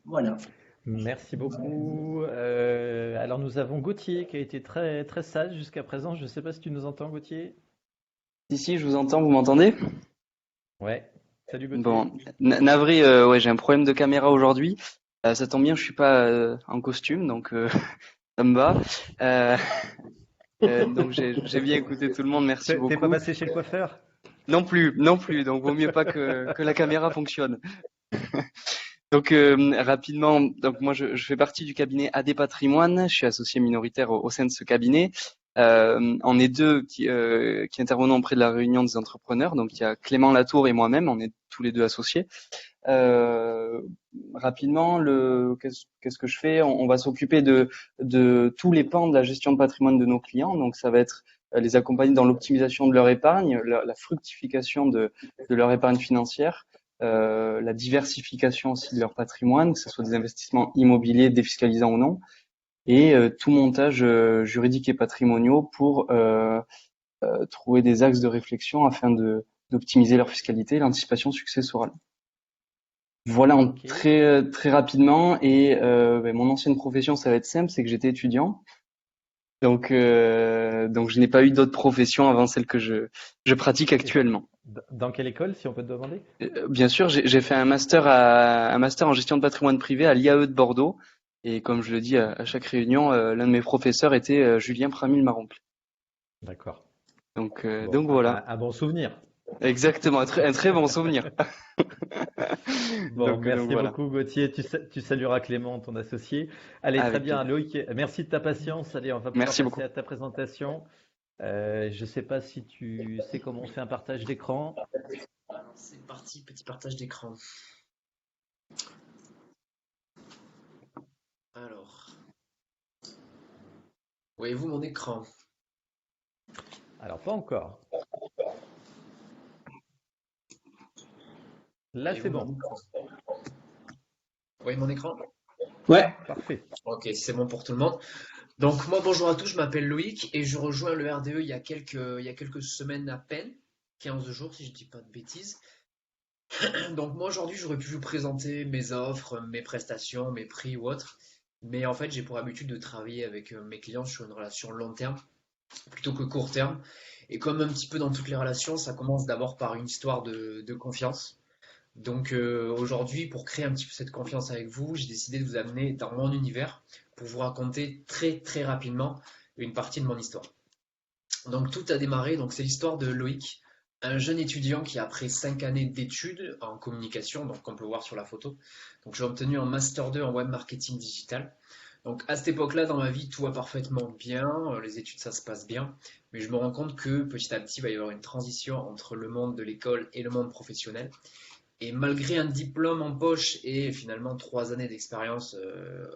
Voilà. Merci beaucoup. Alors nous avons Gauthier qui a été très très sage jusqu'à présent. Je ne sais pas si tu nous entends, Gauthier. Si, je vous entends, vous m'entendez? Ouais. Salut Gauthier. Bon, navré, ouais, j'ai un problème de caméra aujourd'hui. Ça tombe bien, je suis pas en costume, donc ça me va. Donc j'ai bien écouté tout le monde, merci beaucoup. T'es pas passé chez le coiffeur? Non plus, donc vaut mieux pas que la caméra fonctionne. Donc rapidement, donc moi je fais partie du cabinet AD Patrimoine, je suis associé minoritaire au sein de ce cabinet. On est deux qui intervenons auprès de la réunion des entrepreneurs. Donc il y a Clément Latour et moi-même, on est tous les deux associés. Rapidement, qu'est-ce que je fais? On va s'occuper de tous les pans de la gestion de patrimoine de nos clients. Donc ça va être les accompagner dans l'optimisation de leur épargne, la fructification de leur épargne financière, la diversification aussi de leur patrimoine, que ce soit des investissements immobiliers défiscalisants ou non, et tout montage juridique et patrimoniaux pour trouver des axes de réflexion afin d'optimiser leur fiscalité et l'anticipation successorale. Voilà, très très rapidement. Et mon ancienne profession, ça va être simple, c'est que j'étais étudiant. Donc je n'ai pas eu d'autres professions avant celle que je pratique Et actuellement. dans quelle école, si on peut te demander? Bien sûr, j'ai fait un master en gestion de patrimoine privé à l'IAE de Bordeaux. Et comme je le dis à chaque réunion, l'un de mes professeurs était Julien Pramil-Maroncle. D'accord. Bon, Donc voilà, un bon souvenir. exactement, un très bon souvenir. Bon, Donc merci voilà, beaucoup Gauthier. Tu salueras Clément, ton associé. Allez, très avec bien, plaisir. Loïc. Merci de ta patience. Allez, on va pouvoir Merci passer beaucoup. à ta présentation. Je ne sais pas si tu sais comment on fait un partage d'écran. C'est parti, petit partage d'écran. Alors, voyez-vous mon écran? Alors, pas encore. Là, c'est Voyez-vous mon bon. écran? Vous voyez mon écran? Ouais. Parfait. Ok, c'est bon pour tout le monde. Donc moi, bonjour à tous, je m'appelle Loïc et je rejoins le RDE il y a quelques semaines à peine, 15 jours si je dis pas de bêtises. Donc moi aujourd'hui, j'aurais pu vous présenter mes offres, mes prestations, mes prix ou autres. Mais en fait, j'ai pour habitude de travailler avec mes clients sur une relation long terme plutôt que court terme. Et comme un petit peu dans toutes les relations, ça commence d'abord par une histoire de confiance. Donc aujourd'hui, pour créer un petit peu cette confiance avec vous, j'ai décidé de vous amener dans mon univers pour vous raconter très très rapidement une partie de mon histoire. Donc tout a démarré, donc c'est l'histoire de Loïc, un jeune étudiant qui après 5 années d'études en communication, donc on peut voir sur la photo. Donc j'ai obtenu un master 2 en web marketing digital. Donc à cette époque-là dans ma vie, tout va parfaitement bien, les études ça se passe bien, mais je me rends compte que petit à petit il va y avoir une transition entre le monde de l'école et le monde professionnel. Et malgré un diplôme en poche et finalement 3 années d'expérience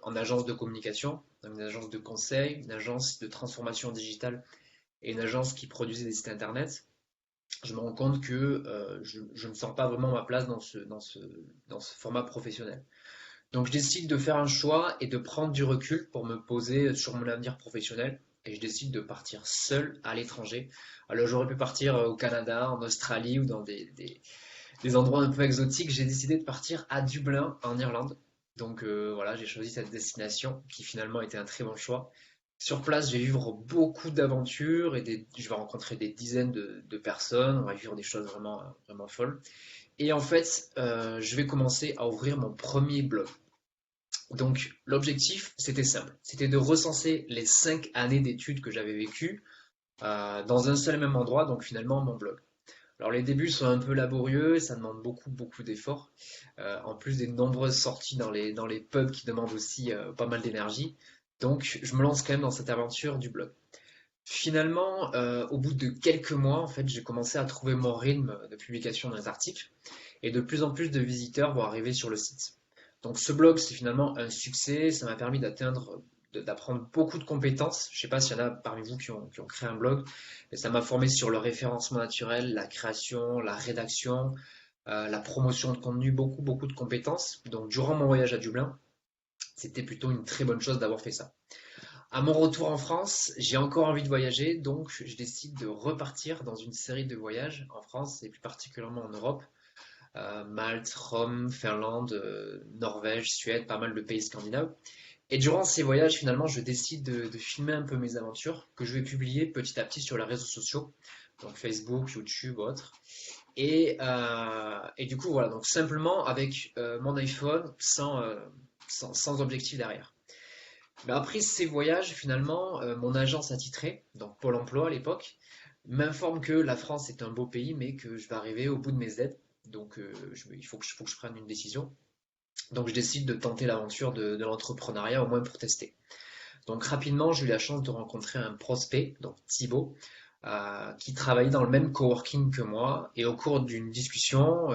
en agence de communication, une agence de conseil, une agence de transformation digitale et une agence qui produisait des sites internet, je me rends compte que je ne sens pas vraiment ma place dans ce format professionnel. Donc je décide de faire un choix et de prendre du recul pour me poser sur mon avenir professionnel. Et je décide de partir seul à l'étranger. Alors j'aurais pu partir au Canada, en Australie ou dans des endroits un peu exotiques. J'ai décidé de partir à Dublin, en Irlande. Donc voilà, j'ai choisi cette destination qui finalement était un très bon choix. Sur place, je vais vivre beaucoup d'aventures et je vais rencontrer des dizaines de personnes. On va vivre des choses vraiment, vraiment folles. Et en fait, je vais commencer à ouvrir mon premier blog. Donc l'objectif, c'était simple. C'était de recenser les 5 années d'études que j'avais vécues dans un seul et même endroit, donc finalement mon blog. Alors les débuts sont un peu laborieux, ça demande beaucoup beaucoup d'efforts, en plus des nombreuses sorties dans les pubs qui demandent aussi pas mal d'énergie. Donc je me lance quand même dans cette aventure du blog. Finalement, au bout de quelques mois, en fait, j'ai commencé à trouver mon rythme de publication des articles et de plus en plus de visiteurs vont arriver sur le site. Donc ce blog, c'est finalement un succès, ça m'a permis d'apprendre beaucoup de compétences. Je ne sais pas s'il y en a parmi vous qui ont créé un blog, mais ça m'a formé sur le référencement naturel, la création, la rédaction, la promotion de contenu, beaucoup, beaucoup de compétences. Donc durant mon voyage à Dublin, c'était plutôt une très bonne chose d'avoir fait ça. À mon retour en France, j'ai encore envie de voyager, donc je décide de repartir dans une série de voyages en France et plus particulièrement en Europe. Malte, Rome, Finlande, Norvège, Suède, pas mal de pays scandinaves. Et durant ces voyages, finalement, je décide de filmer un peu mes aventures que je vais publier petit à petit sur les réseaux sociaux, donc Facebook, YouTube, autres. Et du coup, voilà, donc simplement avec mon iPhone, sans objectif derrière. Mais après ces voyages, finalement, mon agence attitrée, donc Pôle emploi à l'époque, m'informe que la France est un beau pays, mais que je vais arriver au bout de mes aides. Donc il faut que je prenne une décision. Donc je décide de tenter l'aventure de l'entrepreneuriat, au moins pour tester. Donc rapidement, j'ai eu la chance de rencontrer un prospect, donc Thibaut, qui travaillait dans le même coworking que moi. Et au cours d'une discussion,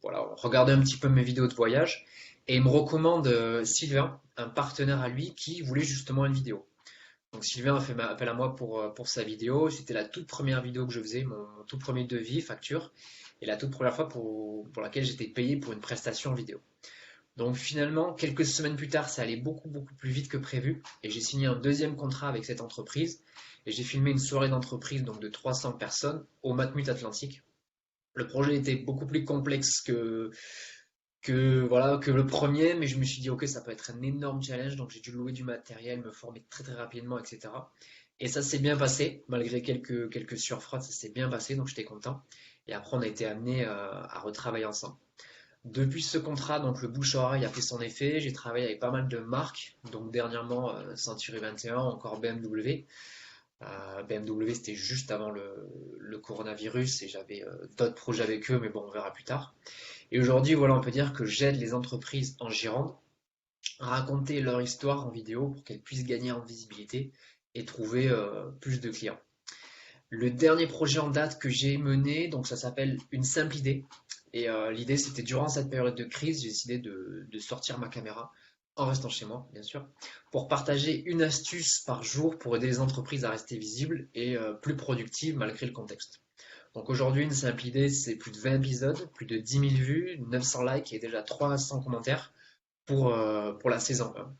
voilà, on regardait un petit peu mes vidéos de voyage. Et il me recommande Sylvain, un partenaire à lui, qui voulait justement une vidéo. Donc Sylvain a fait appel à moi pour sa vidéo. C'était la toute première vidéo que je faisais, mon tout premier devis, facture, et la toute première fois pour laquelle j'étais payé pour une prestation vidéo. Donc finalement, quelques semaines plus tard, ça allait beaucoup beaucoup plus vite que prévu, et j'ai signé un deuxième contrat avec cette entreprise, et j'ai filmé une soirée d'entreprise donc de 300 personnes au Matmut Atlantique. Le projet était beaucoup plus complexe voilà, que le premier, mais je me suis dit, ok, ça peut être un énorme challenge, donc j'ai dû louer du matériel, me former très très rapidement, etc. Et ça s'est bien passé, malgré quelques surfroids, ça s'est bien passé, donc j'étais content. Et après, on a été amené à retravailler ensemble. Depuis ce contrat, donc le bouche-à-oreille a fait son effet. J'ai travaillé avec pas mal de marques, donc dernièrement Century 21, encore BMW. BMW, c'était juste avant le coronavirus et j'avais d'autres projets avec eux, mais bon, on verra plus tard. Et aujourd'hui, voilà, on peut dire que j'aide les entreprises en Gironde à raconter leur histoire en vidéo pour qu'elles puissent gagner en visibilité et trouver plus de clients. Le dernier projet en date que j'ai mené, donc ça s'appelle Une simple idée. Et l'idée, c'était durant cette période de crise, j'ai décidé de sortir ma caméra, en restant chez moi, bien sûr, pour partager une astuce par jour pour aider les entreprises à rester visibles et plus productives malgré le contexte. Donc aujourd'hui, une simple idée, c'est plus de 20 épisodes, plus de 10 000 vues, 900 likes et déjà 300 commentaires pour la saison 1.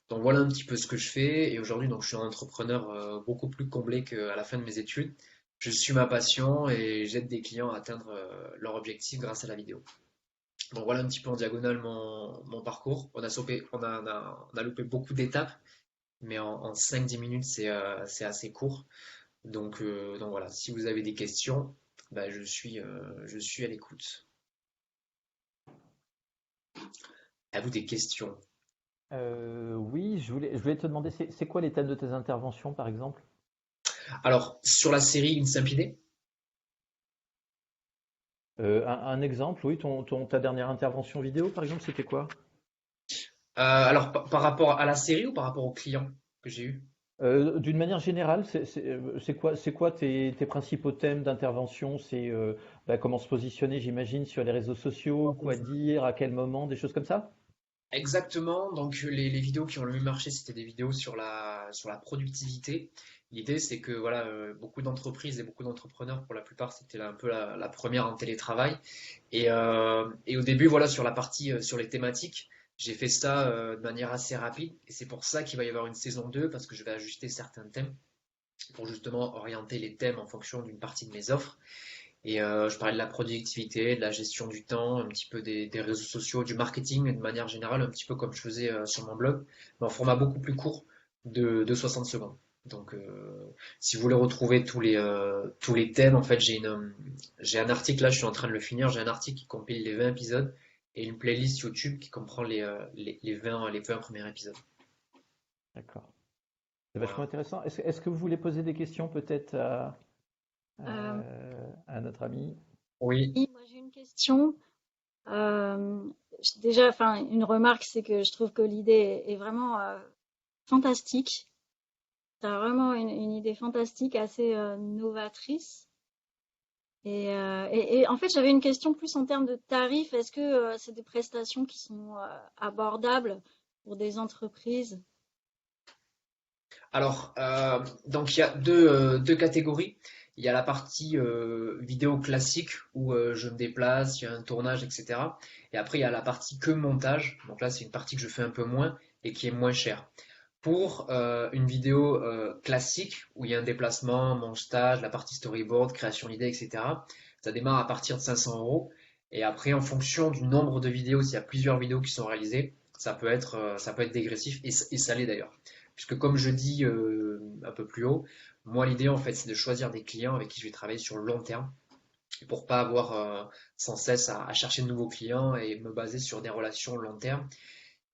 Donc voilà un petit peu ce que je fais. Et aujourd'hui, donc, je suis un entrepreneur beaucoup plus comblé qu'à la fin de mes études. Je suis ma passion et j'aide des clients à atteindre leur objectif grâce à la vidéo. Donc voilà un petit peu en diagonale mon parcours. On a loupé beaucoup d'étapes, mais en 5-10 minutes, c'est assez court. Donc voilà, si vous avez des questions, bah, je suis à l'écoute. À vous des questions. Oui, je voulais te demander, c'est quoi les thèmes de tes interventions, par exemple? Alors, sur la série Une simple idée, Un exemple, oui, ta dernière intervention vidéo, par exemple, c'était quoi? alors par rapport à la série ou par rapport aux clients que j'ai eu? D'une manière générale, c'est quoi tes principaux thèmes d'intervention? C'est comment se positionner, j'imagine, sur les réseaux sociaux, quoi dire, à quel moment, des choses comme ça? Exactement. Donc les vidéos qui ont le mieux marché, c'était des vidéos sur la productivité. L'idée, c'est que voilà, beaucoup d'entreprises et beaucoup d'entrepreneurs, pour la plupart, c'était un peu la première en télétravail. Et au début, voilà, sur la partie sur les thématiques, j'ai fait ça de manière assez rapide. Et c'est pour ça qu'il va y avoir une saison 2 parce que je vais ajuster certains thèmes pour justement orienter les thèmes en fonction d'une partie de mes offres. Et je parlais de la productivité, de la gestion du temps, un petit peu des réseaux sociaux, du marketing de manière générale, un petit peu comme je faisais sur mon blog, mais en format beaucoup plus court de 60 secondes. Donc, si vous voulez retrouver tous les thèmes, en fait, j'ai un article là, je suis en train de le finir, j'ai un article qui compile les 20 épisodes et une playlist YouTube qui comprend les 20 premiers épisodes. D'accord. C'est vachement intéressant. Est-ce que vous voulez poser des questions peut-être à notre ami? Oui. Oui, moi j'ai une question. Déjà, enfin, une remarque, c'est que je trouve que l'idée est vraiment fantastique. Tu as vraiment une idée fantastique, assez novatrice. Et en fait, j'avais une question plus en termes de tarifs. Est-ce que c'est des prestations qui sont abordables pour des entreprises? Alors, donc il y a deux catégories. Il y a la partie vidéo classique où je me déplace, il y a un tournage, etc. Et après, il y a la partie que montage. Donc là, c'est une partie que je fais un peu moins et qui est moins chère. Pour une vidéo classique où il y a un déplacement, montage, la partie storyboard, création d'idées, etc., ça démarre à partir de 500 euros. Et après, en fonction du nombre de vidéos, s'il y a plusieurs vidéos qui sont réalisées, ça peut être dégressif et ça l'est d'ailleurs. Puisque comme je dis un peu plus haut, moi l'idée en fait c'est de choisir des clients avec qui je vais travailler sur le long terme pour pas avoir sans cesse à chercher de nouveaux clients et me baser sur des relations long terme.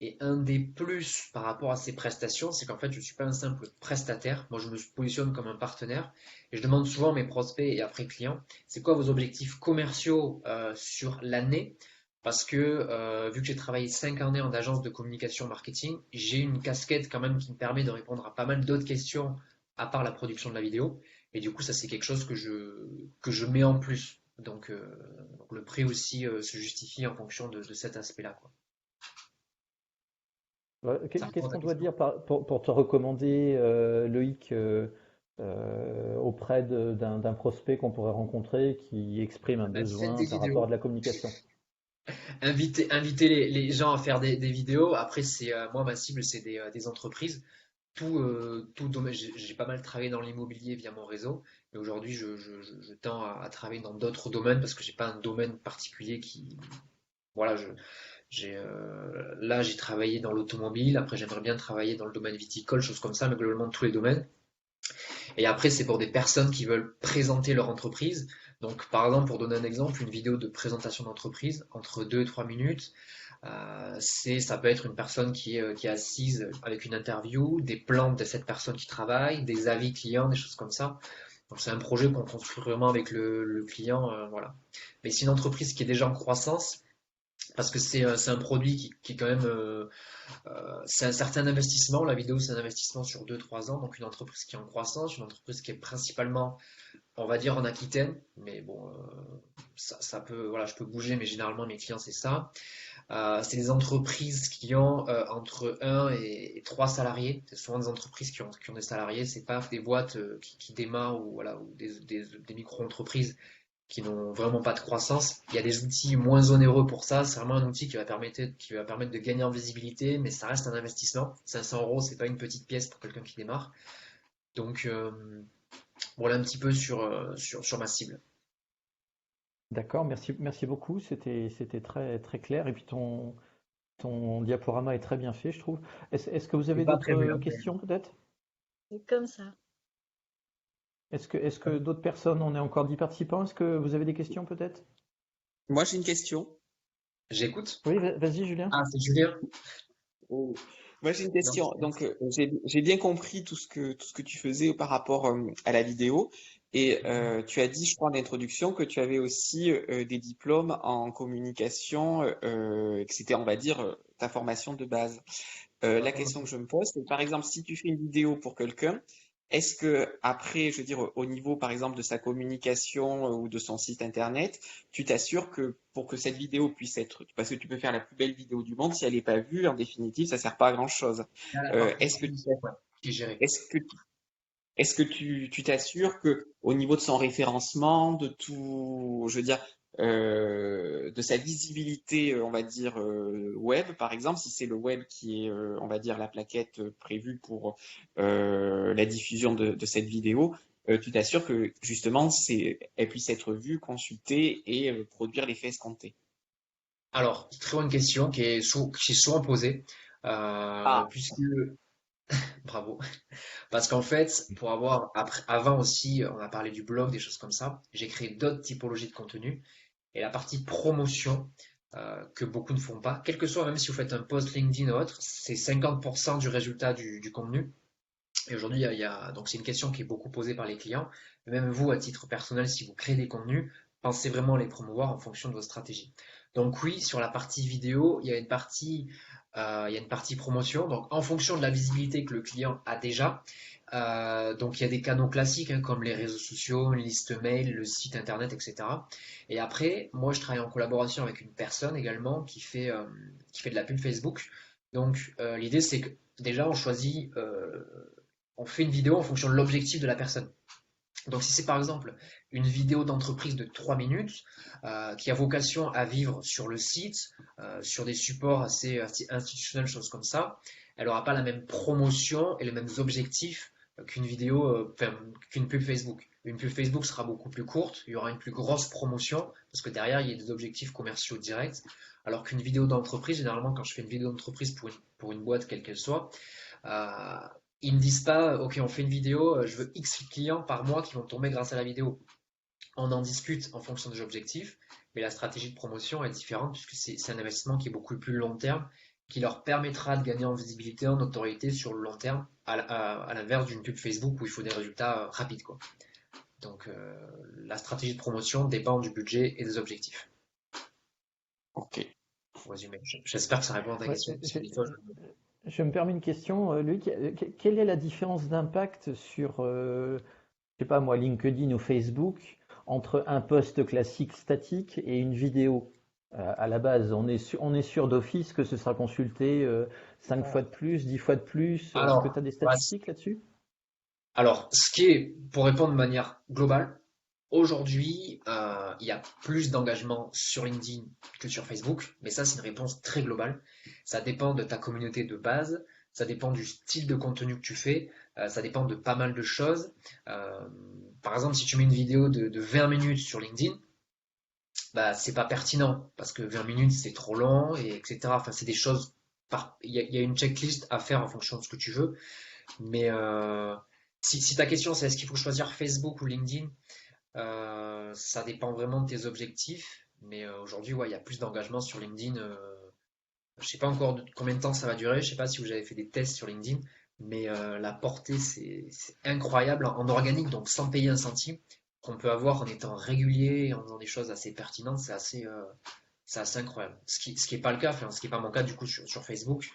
Et un des plus par rapport à ces prestations, c'est qu'en fait, je ne suis pas un simple prestataire. Moi, je me positionne comme un partenaire. Et je demande souvent à mes prospects et après clients, c'est quoi vos objectifs commerciaux sur l'année? Parce que vu que j'ai travaillé 5 années en agence de communication marketing, j'ai une casquette quand même qui me permet de répondre à pas mal d'autres questions à part la production de la vidéo. Et du coup, ça, c'est quelque chose que je mets en plus. Donc le prix aussi se justifie en fonction de cet aspect-là, quoi. Qu'est-ce qu'on doit dire pour te recommander, Loïc, auprès d'un prospect qu'on pourrait rencontrer qui exprime un Faites besoin des par rapport à vidéos. de la communication? Inviter les gens à faire des vidéos. Après, moi, ma cible, c'est des entreprises. Tout domaine. J'ai pas mal travaillé dans l'immobilier via mon réseau. Et aujourd'hui, je tends à travailler dans d'autres domaines parce que j'ai pas un domaine particulier voilà, là, j'ai travaillé dans l'automobile. Après, j'aimerais bien travailler dans le domaine viticole, choses comme ça, mais globalement tous les domaines. Et après, c'est pour des personnes qui veulent présenter leur entreprise. Donc, par exemple, pour donner un exemple, une vidéo de présentation d'entreprise entre 2 et 3 minutes, ça peut être une personne qui est assise avec une interview, des plans de cette personne qui travaille, des avis clients, des choses comme ça. Donc, c'est un projet qu'on construit vraiment avec le client, voilà. Mais c'est une entreprise qui est déjà en croissance parce que c'est un produit qui est quand même c'est un certain investissement. La vidéo, c'est un investissement sur 2-3 ans. Donc, une entreprise qui est en croissance, une entreprise qui est principalement, on va dire, en Aquitaine. Mais bon, ça peut, voilà, je peux bouger, mais généralement, mes clients, c'est ça. C'est des entreprises qui ont entre 1 et 3 salariés. C'est souvent des entreprises qui ont des salariés. C'est pas des boîtes qui démarrent ou, voilà, ou des micro-entreprises qui n'ont vraiment pas de croissance. Il y a des outils moins onéreux pour ça. C'est vraiment un outil qui va permettre de gagner en visibilité, mais ça reste un investissement. 500 €, c'est pas une petite pièce pour quelqu'un qui démarre. Donc voilà un petit peu sur ma cible. D'accord, merci beaucoup. C'était très, très clair. Et puis ton diaporama est très bien fait, je trouve. Est-ce que vous avez Pas prévu, d'autres hein, mais- questions peut-être? C'est comme ça. Est-ce que d'autres personnes, on est encore 10 participants, est-ce que vous avez des questions peut-être? Moi, j'ai une question. J'écoute. Oui, vas-y Julien. Ah, c'est Julien. Oh. Moi, j'ai une Non, question. Donc, j'ai bien compris tout ce que tu faisais par rapport à la vidéo. Et tu as dit, je crois, en introduction, que tu avais aussi des diplômes en communication, que c'était, on va dire, ta formation de base. La question que je me pose, c'est par exemple, si tu fais une vidéo pour quelqu'un, est-ce que après, je veux dire, au niveau, par exemple, de sa communication ou de son site internet, tu t'assures que pour que cette vidéo puisse être, parce que tu peux faire la plus belle vidéo du monde, si elle n'est pas vue, en définitive, ça sert pas à grand-chose. Ah, la partie Est-ce que tu, ouais, qui est gérée. est-ce que tu t'assures que au niveau de son référencement, de tout, je veux dire, de sa visibilité, on va dire web, par exemple, si c'est le web qui est, on va dire, la plaquette prévue pour la diffusion de cette vidéo, tu t'assures que justement, elle puisse être vue, consultée et produire l'effet escompté. Alors, très bonne question qui est souvent posée, Ah, puisque bravo. Parce qu'en fait, avant aussi, on a parlé du blog, des choses comme ça. J'ai créé d'autres typologies de contenu. Et la partie promotion, que beaucoup ne font pas, quel que soit, même si vous faites un post LinkedIn ou autre, c'est 50% du résultat du contenu. Et aujourd'hui, donc c'est une question qui est beaucoup posée par les clients. Même vous, à titre personnel, si vous créez des contenus, pensez vraiment à les promouvoir en fonction de votre stratégie. Donc oui, sur la partie vidéo, il y a une partie promotion. Donc en fonction de la visibilité que le client a déjà, donc il y a des canaux classiques hein, comme les réseaux sociaux, une liste mail, le site internet, etc. Et après, moi je travaille en collaboration avec une personne également qui fait de la pub Facebook. Donc l'idée c'est que déjà on fait une vidéo en fonction de l'objectif de la personne. Donc si c'est par exemple une vidéo d'entreprise de 3 minutes qui a vocation à vivre sur le site, sur des supports assez institutionnels, choses comme ça, elle n'aura pas la même promotion et les mêmes objectifs qu'une pub Facebook. Une pub Facebook sera beaucoup plus courte, il y aura une plus grosse promotion parce que derrière il y a des objectifs commerciaux directs, alors qu'une vidéo d'entreprise, généralement quand je fais une vidéo d'entreprise pour une boîte quelle qu'elle soit, euh, ils ne disent pas, ok, on fait une vidéo, je veux X clients par mois qui vont tomber grâce à la vidéo. On en discute en fonction des objectifs, mais la stratégie de promotion est différente puisque c'est un investissement qui est beaucoup plus long terme, qui leur permettra de gagner en visibilité, en notoriété sur le long terme, à l'inverse d'une pub Facebook où il faut des résultats rapides, quoi. Donc la stratégie de promotion dépend du budget et des objectifs. ok. Pour résumer, j'espère que ça répond à ta Ouais, question. Parce que des fois, je me permets une question, Loïc. Quelle est la différence d'impact sur, je sais pas moi, LinkedIn ou Facebook entre un post classique statique et une vidéo? À la base, on est sûr d'office que ce sera consulté 5 fois de plus, 10 fois de plus. Est-ce que tu as des statistiques là-dessus? Alors, pour répondre de manière globale, aujourd'hui, il y a plus d'engagement sur LinkedIn que sur Facebook, mais ça, c'est une réponse très globale. Ça dépend de ta communauté de base, ça dépend du style de contenu que tu fais, ça dépend de pas mal de choses. Par exemple, si tu mets une vidéo de 20 minutes sur LinkedIn, bah, c'est pas pertinent parce que 20 minutes c'est trop long et etc. Enfin, c'est des choses il y a une checklist à faire en fonction de ce que tu veux. Mais si ta question c'est est-ce qu'il faut choisir Facebook ou LinkedIn, ça dépend vraiment de tes objectifs. Mais aujourd'hui, ouais, il y a plus d'engagement sur LinkedIn. Je sais pas encore combien de temps ça va durer. Je sais pas si vous avez fait des tests sur LinkedIn, mais la portée c'est incroyable en organique, donc sans payer un centime, qu'on peut avoir en étant régulier et en faisant des choses assez pertinentes. C'est assez incroyable. Ce qui est pas le cas, enfin, ce qui est pas mon cas du coup sur Facebook.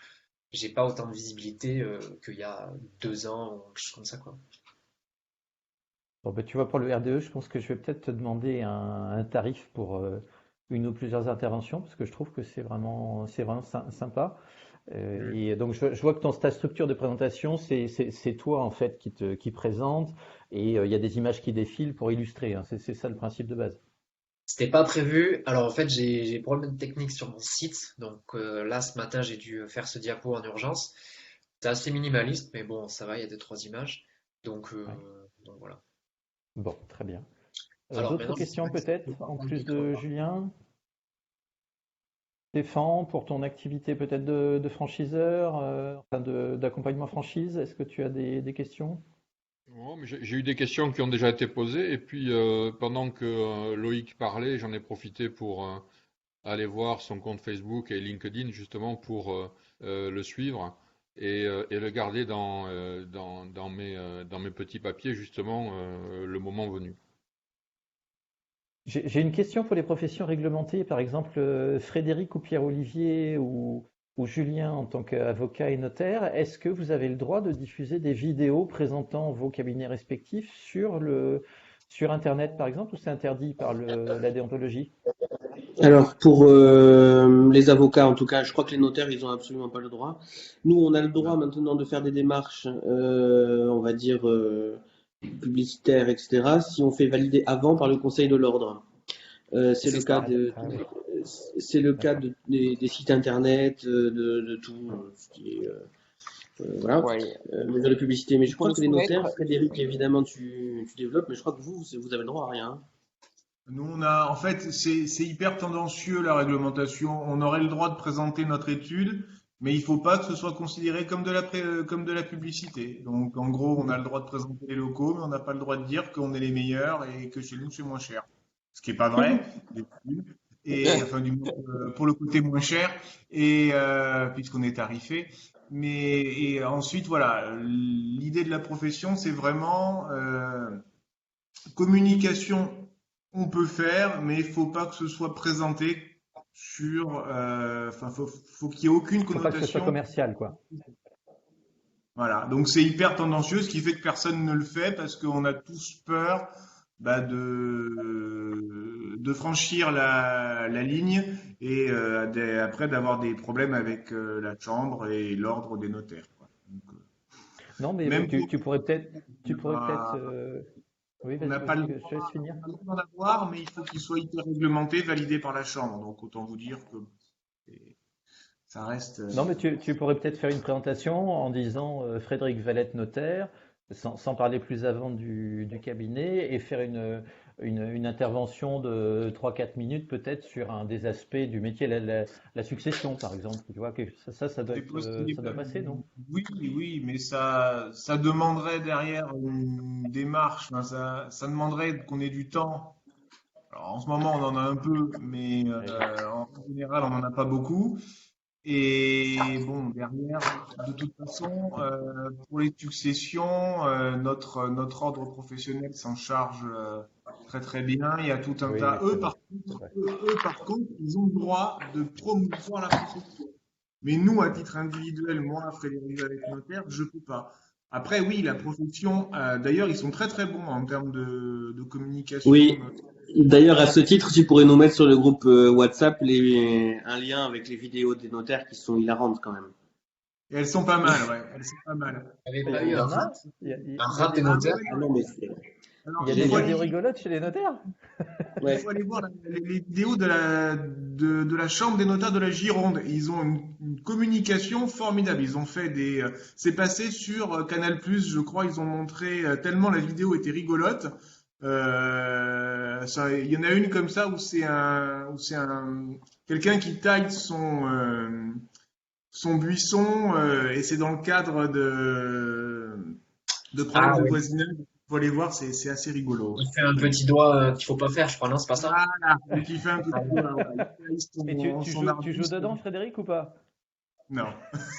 J'ai pas autant de visibilité qu'il y a 2 ans ou quelque chose comme ça, quoi. Bon, ben, tu vois, pour le RDE, je pense que je vais peut-être te demander un tarif pour une ou plusieurs interventions, parce que je trouve que c'est vraiment sympa. Et donc, je vois que ta structure de présentation, c'est toi, en fait, qui présente, et il y a des images qui défilent pour illustrer, hein. C'est ça le principe de base. C'était pas prévu. Alors en fait, j'ai problème technique sur mon site. Donc là, ce matin, j'ai dû faire ce diapo en urgence. C'est assez minimaliste, mais bon, ça va, il y a 2, 3 images. Donc, Ouais. donc voilà. Bon, très bien. Alors D'autres maintenant, je sais questions pas si peut-être, je peux en prendre le plus micro. de Julien? Stéphane, pour ton activité peut-être de franchiseur, enfin d'accompagnement franchise, est-ce que tu as des questions? Oh, mais j'ai eu des questions qui ont déjà été posées, et puis pendant que Loïc parlait, j'en ai profité pour aller voir son compte Facebook et LinkedIn justement pour le suivre et le garder dans mes petits papiers justement le moment venu. J'ai une question pour les professions réglementées, par exemple Frédéric ou Pierre-Olivier ou Julien en tant qu'avocat et notaire. Est-ce que vous avez le droit de diffuser des vidéos présentant vos cabinets respectifs sur Internet, par exemple, ou c'est interdit par la déontologie? Alors, pour les avocats, en tout cas, je crois que les notaires, ils ont absolument pas le droit. Nous, on a le droit maintenant de faire des démarches, on va dire, publicitaires, etc., si on fait valider avant par le Conseil de l'ordre. C'est le cas Ah oui, c'est le cas d'accord. des sites internet, de tout ce qui est, voilà, Ouais. mesures de publicité. Mais Il je faut crois le que les soumettre. notaires, Frédéric, évidemment, tu développes, mais je crois que vous avez le droit à rien, hein. Nous, en fait, c'est hyper tendancieux la réglementation. On aurait le droit de présenter notre étude, mais il faut pas que ce soit considéré comme comme de la publicité. Donc, en gros, on a le droit de présenter les locaux, mais on n'a pas le droit de dire qu'on est les meilleurs et que chez nous, c'est moins cher. Ce qui est pas vrai, d'étude. Et enfin, du moins, pour le côté moins cher, et puisqu'on est tarifé. Mais et ensuite, voilà, l'idée de la profession, c'est vraiment communication, on peut faire, mais il faut pas que ce soit présenté sur. Enfin, faut qu'il y ait aucune Faut pas que ce soit connotation. commercial, quoi. Voilà. Donc c'est hyper tendancieux, ce qui fait que personne ne le fait parce qu'on a tous peur bah, de franchir la ligne et après d'avoir des problèmes avec la chambre et l'ordre des notaires, quoi. Donc, Non, mais même pour tu pourrais peut-être, oui, on n'a pas vas-y, le je te laisse droit, finir. on a le droit d'en avoir, mais il faut qu'il soit hyper réglementé, validé par la Chambre. Donc autant vous dire que ça reste. Non, mais tu pourrais peut-être faire une présentation en disant Frédéric Valette, notaire, sans parler plus avant du cabinet, et faire une intervention de 3-4 minutes peut-être sur un des aspects du métier, la succession par exemple. Tu vois, que C'est ça possible. doit passer, non? Oui, oui, mais ça demanderait derrière une démarche. Enfin, ça demanderait qu'on ait du temps. Alors, en ce moment, on en a un peu, mais Oui. en général, on n'en a pas beaucoup. Et bon, derrière, de toute façon, pour les successions, notre ordre professionnel s'en charge très très bien. Il y a tout un tas. Oui, c'est vrai, c'est vrai. Eux, par contre, ils ont le droit de promouvoir la succession. Mais nous, à titre individuel, moi, Frédéric avec notaire, je peux pas. Après, oui, la profession, d'ailleurs, ils sont très très bons en termes de communication. Oui. D'ailleurs, à ce titre, tu pourrais nous mettre sur le groupe WhatsApp un lien avec les vidéos des notaires qui sont hilarantes quand même. Et elles sont pas mal, ouais. Elles sont pas mal. Il n'y avait Il pas y eu en a? Il y a, un il y a rat des des, Ah notaires? ouais, Ah non, mais alors, il y a il des faut vidéos aller, rigolotes chez les notaires? il faut aller voir les vidéos de la Chambre des notaires de la Gironde. Ils ont une communication formidable. Ils ont fait c'est passé sur Canal+, je crois. Ils ont montré tellement la vidéo était rigolote Il y en a une comme ça quelqu'un qui taille son buisson et c'est dans le cadre de problèmes Ah de oui. voisinage. Faut aller voir, c'est assez rigolo. Il fait un petit doigt qu'il faut pas faire, je crois, non, c'est pas ça? Voilà, donc il fait un Ah, petit peu, ouais, il taille Et tu son tu joues arbuste. dedans, Frédéric, ou pas? Non.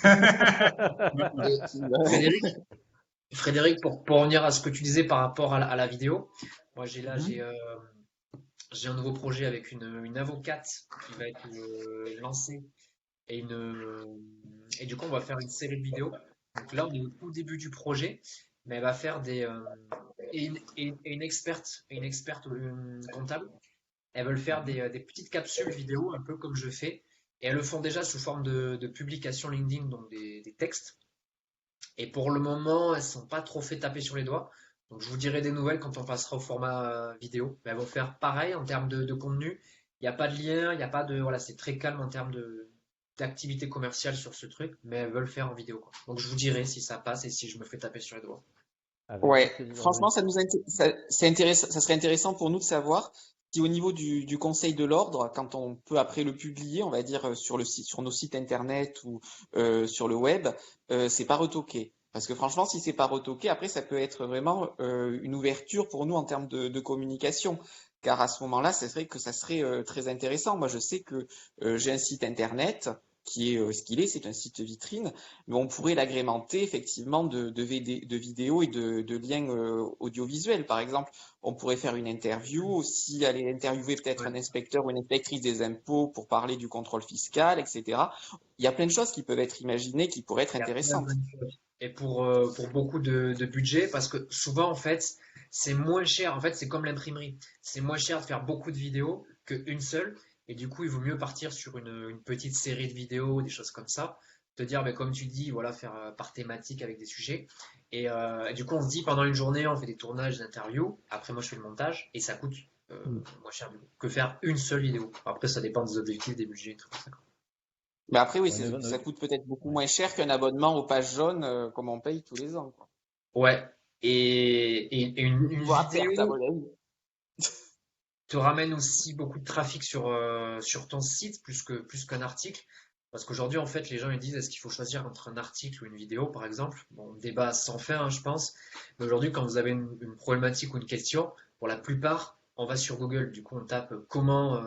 Et Frédéric, Frédéric, pour revenir à ce que tu disais par rapport à la vidéo, moi Mhm. j'ai un nouveau projet avec une avocate qui va être lancée et et du coup on va faire une série de vidéos. Donc là on est au tout début du projet, mais elle va faire et une experte comptable. Elles veulent faire Mhm. des petites capsules vidéo, un peu comme je fais, et elles le font déjà sous forme de publication LinkedIn, donc des textes. Et pour le moment, elles sont pas trop fait taper sur les doigts. Donc je vous dirai des nouvelles quand on passera au format vidéo. Mais elles vont faire pareil en termes de contenu. Il n'y a pas de lien, il n'y a pas de. Voilà, c'est très calme en termes d'activité commerciale sur ce truc, mais elles veulent faire en vidéo, quoi. Donc je vous dirai si ça passe et si je me fais taper sur les doigts. Avec grand Ouais, plaisir, franchement, oui. c'est intéressant, ça serait intéressant pour nous de savoir si au niveau du Conseil de l'Ordre, quand on peut après le publier, on va dire sur le site, sur nos sites internet ou sur le web, c'est pas retoqué. Parce que franchement, si c'est pas retoqué, après ça peut être vraiment une ouverture pour nous en termes de communication. Car à ce moment-là, c'est vrai que ça serait très intéressant. Moi, je sais que j'ai un site internet qui est ce qu'il est, c'est un site vitrine, mais on pourrait l'agrémenter effectivement de vidéos et de liens audiovisuels. Par exemple, on pourrait faire une interview, aussi aller interviewer peut-être Ouais. un inspecteur ou une inspectrice des impôts pour parler du contrôle fiscal, etc. Il y a plein de choses qui peuvent être imaginées qui pourraient être Il y a plein intéressantes. de choses. Et pour beaucoup de budget, parce que souvent, en fait, c'est moins cher. En fait, c'est comme l'imprimerie. C'est moins cher de faire beaucoup de vidéos qu'une seule. Et du coup, il vaut mieux partir sur une petite série de vidéos, des choses comme ça. Te dire, ben, comme tu dis, voilà, faire par thématique avec des sujets. Et du coup, on se dit, pendant une journée, on fait des tournages, des interviews. Après, moi, je fais le montage. Et ça coûte moins cher que faire une seule vidéo. Après, ça dépend des objectifs, des budgets, tout ça. Mais après, oui, Ouais, ça coûte peut-être beaucoup ouais. moins cher qu'un abonnement aux pages jaunes comme on paye tous les ans, quoi. Ouais. Et une Ou à perte, à vidéo mon avis. te ramène aussi beaucoup de trafic sur ton site plus qu'un article. Parce qu'aujourd'hui, en fait, les gens ils disent est-ce qu'il faut choisir entre un article ou une vidéo, par exemple? Bon, débat sans fin, hein, je pense. Mais aujourd'hui, quand vous avez une problématique ou une question, pour la plupart, on va sur Google. Du coup, on tape comment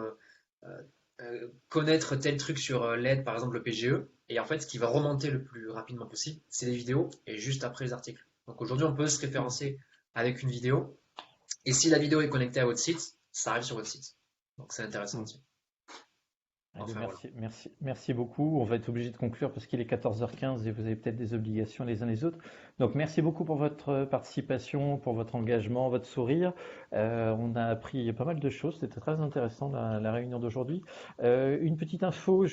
connaître tel truc sur l'aide, par exemple le PGE. Et en fait, ce qui va remonter le plus rapidement possible, c'est les vidéos et juste après les articles. Donc aujourd'hui, on peut se référencer avec une vidéo. Et si la vidéo est connectée à votre site, ça arrive sur votre site. Donc c'est intéressant aussi. Allez, Enfin voilà. merci beaucoup. On va être obligé de conclure parce qu'il est 14h15 et vous avez peut-être des obligations les uns les autres. Donc merci beaucoup pour votre participation, pour votre engagement, votre sourire. On a appris pas mal de choses. C'était très intéressant la réunion d'aujourd'hui. Une petite info,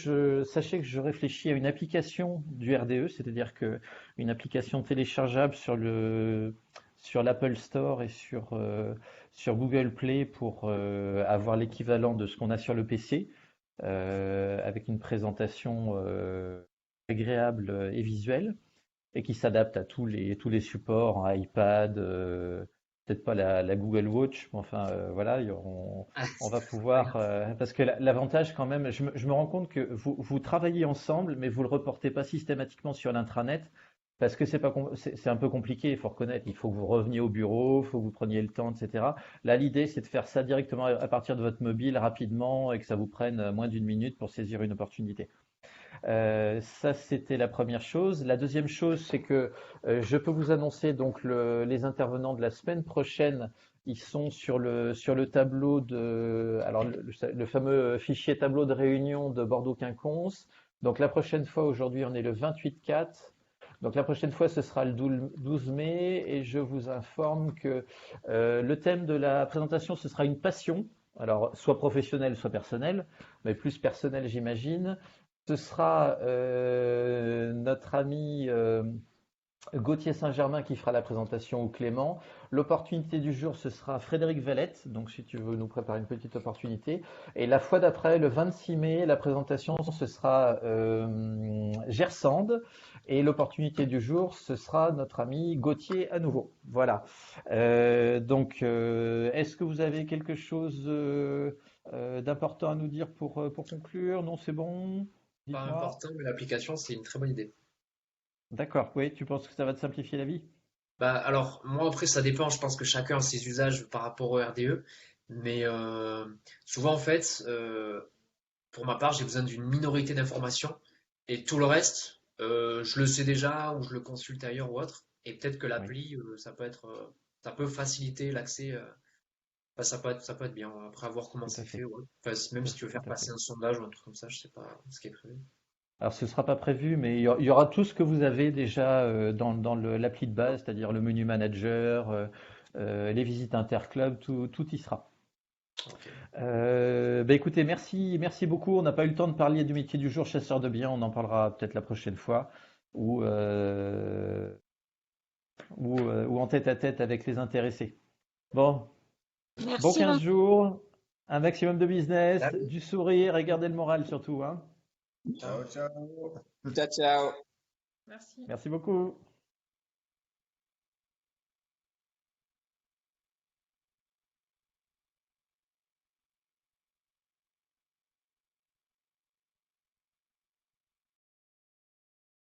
sachez que je réfléchis à une application du RDE, c'est-à-dire que une application téléchargeable sur l'Apple Store et sur Google Play pour avoir l'équivalent de ce qu'on a sur le PC avec une présentation agréable et visuelle et qui s'adapte à tous les supports, hein, iPad, peut-être pas la Google Watch, mais enfin voilà, on va pouvoir parce que l'avantage quand même, je me rends compte que vous travaillez ensemble, mais vous le reportez pas systématiquement sur l'intranet. Parce que c'est un peu compliqué, il faut reconnaître. Il faut que vous reveniez au bureau, il faut que vous preniez le temps, etc. Là, l'idée, c'est de faire ça directement à partir de votre mobile rapidement et que ça vous prenne moins d'une minute pour saisir une opportunité. Ça, c'était la première chose. La deuxième chose, c'est que je peux vous annoncer donc les intervenants de la semaine prochaine. Ils sont sur le tableau alors le fameux fichier tableau de réunion de Bordeaux-Quinconce. Donc la prochaine fois, aujourd'hui, on est le 28/4. Donc la prochaine fois, ce sera le 12 mai et je vous informe que le thème de la présentation, ce sera une passion. Alors, soit professionnelle, soit personnelle, mais plus personnelle, j'imagine. Ce sera notre ami Gauthier Saint-Germain qui fera la présentation, ou Clément. L'opportunité du jour, ce sera Frédéric Vallette, donc si tu veux nous préparer une petite opportunité. Et la fois d'après, le 26 mai, la présentation, ce sera Gersande. Et l'opportunité du jour, ce sera notre ami Gauthier à nouveau. Voilà. Est-ce que vous avez quelque chose d'important à nous dire pour conclure? Non, c'est bon? Pas Dites-moi. important, mais l'application, c'est une très bonne idée. D'accord, oui, tu penses que ça va te simplifier la vie? Bah, alors, moi, après, ça dépend. Je pense que chacun a ses usages par rapport au RDE. Mais souvent, en fait, pour ma part, j'ai besoin d'une minorité d'informations. Et tout le reste, je le sais déjà ou je le consulte ailleurs ou autre. Et peut-être que Oui, l'appli, ça peut faciliter l'accès. Enfin, ça peut être bien. Après, à voir comment tout à c'est fait, fait. Ouais. Enfin, même si tu veux tout faire à fait. passer un sondage ou un truc comme ça, je sais pas ce qui est prévu. Alors, ce ne sera pas prévu, mais il y aura tout ce que vous avez déjà dans l'appli de base, c'est-à-dire le menu manager, les visites interclub, tout y sera. Ok. Écoutez, merci beaucoup. On n'a pas eu le temps de parler du métier du jour, chasseur de biens. On en parlera peut-être la prochaine fois, ou, euh, ou en tête-à-tête avec les intéressés. Bon, bon Merci 15 Vincent. jours, un maximum de business, Salut. du sourire et garder le moral surtout, hein. Ciao. Ciao, ciao. Ciao, ciao. Merci. Merci beaucoup.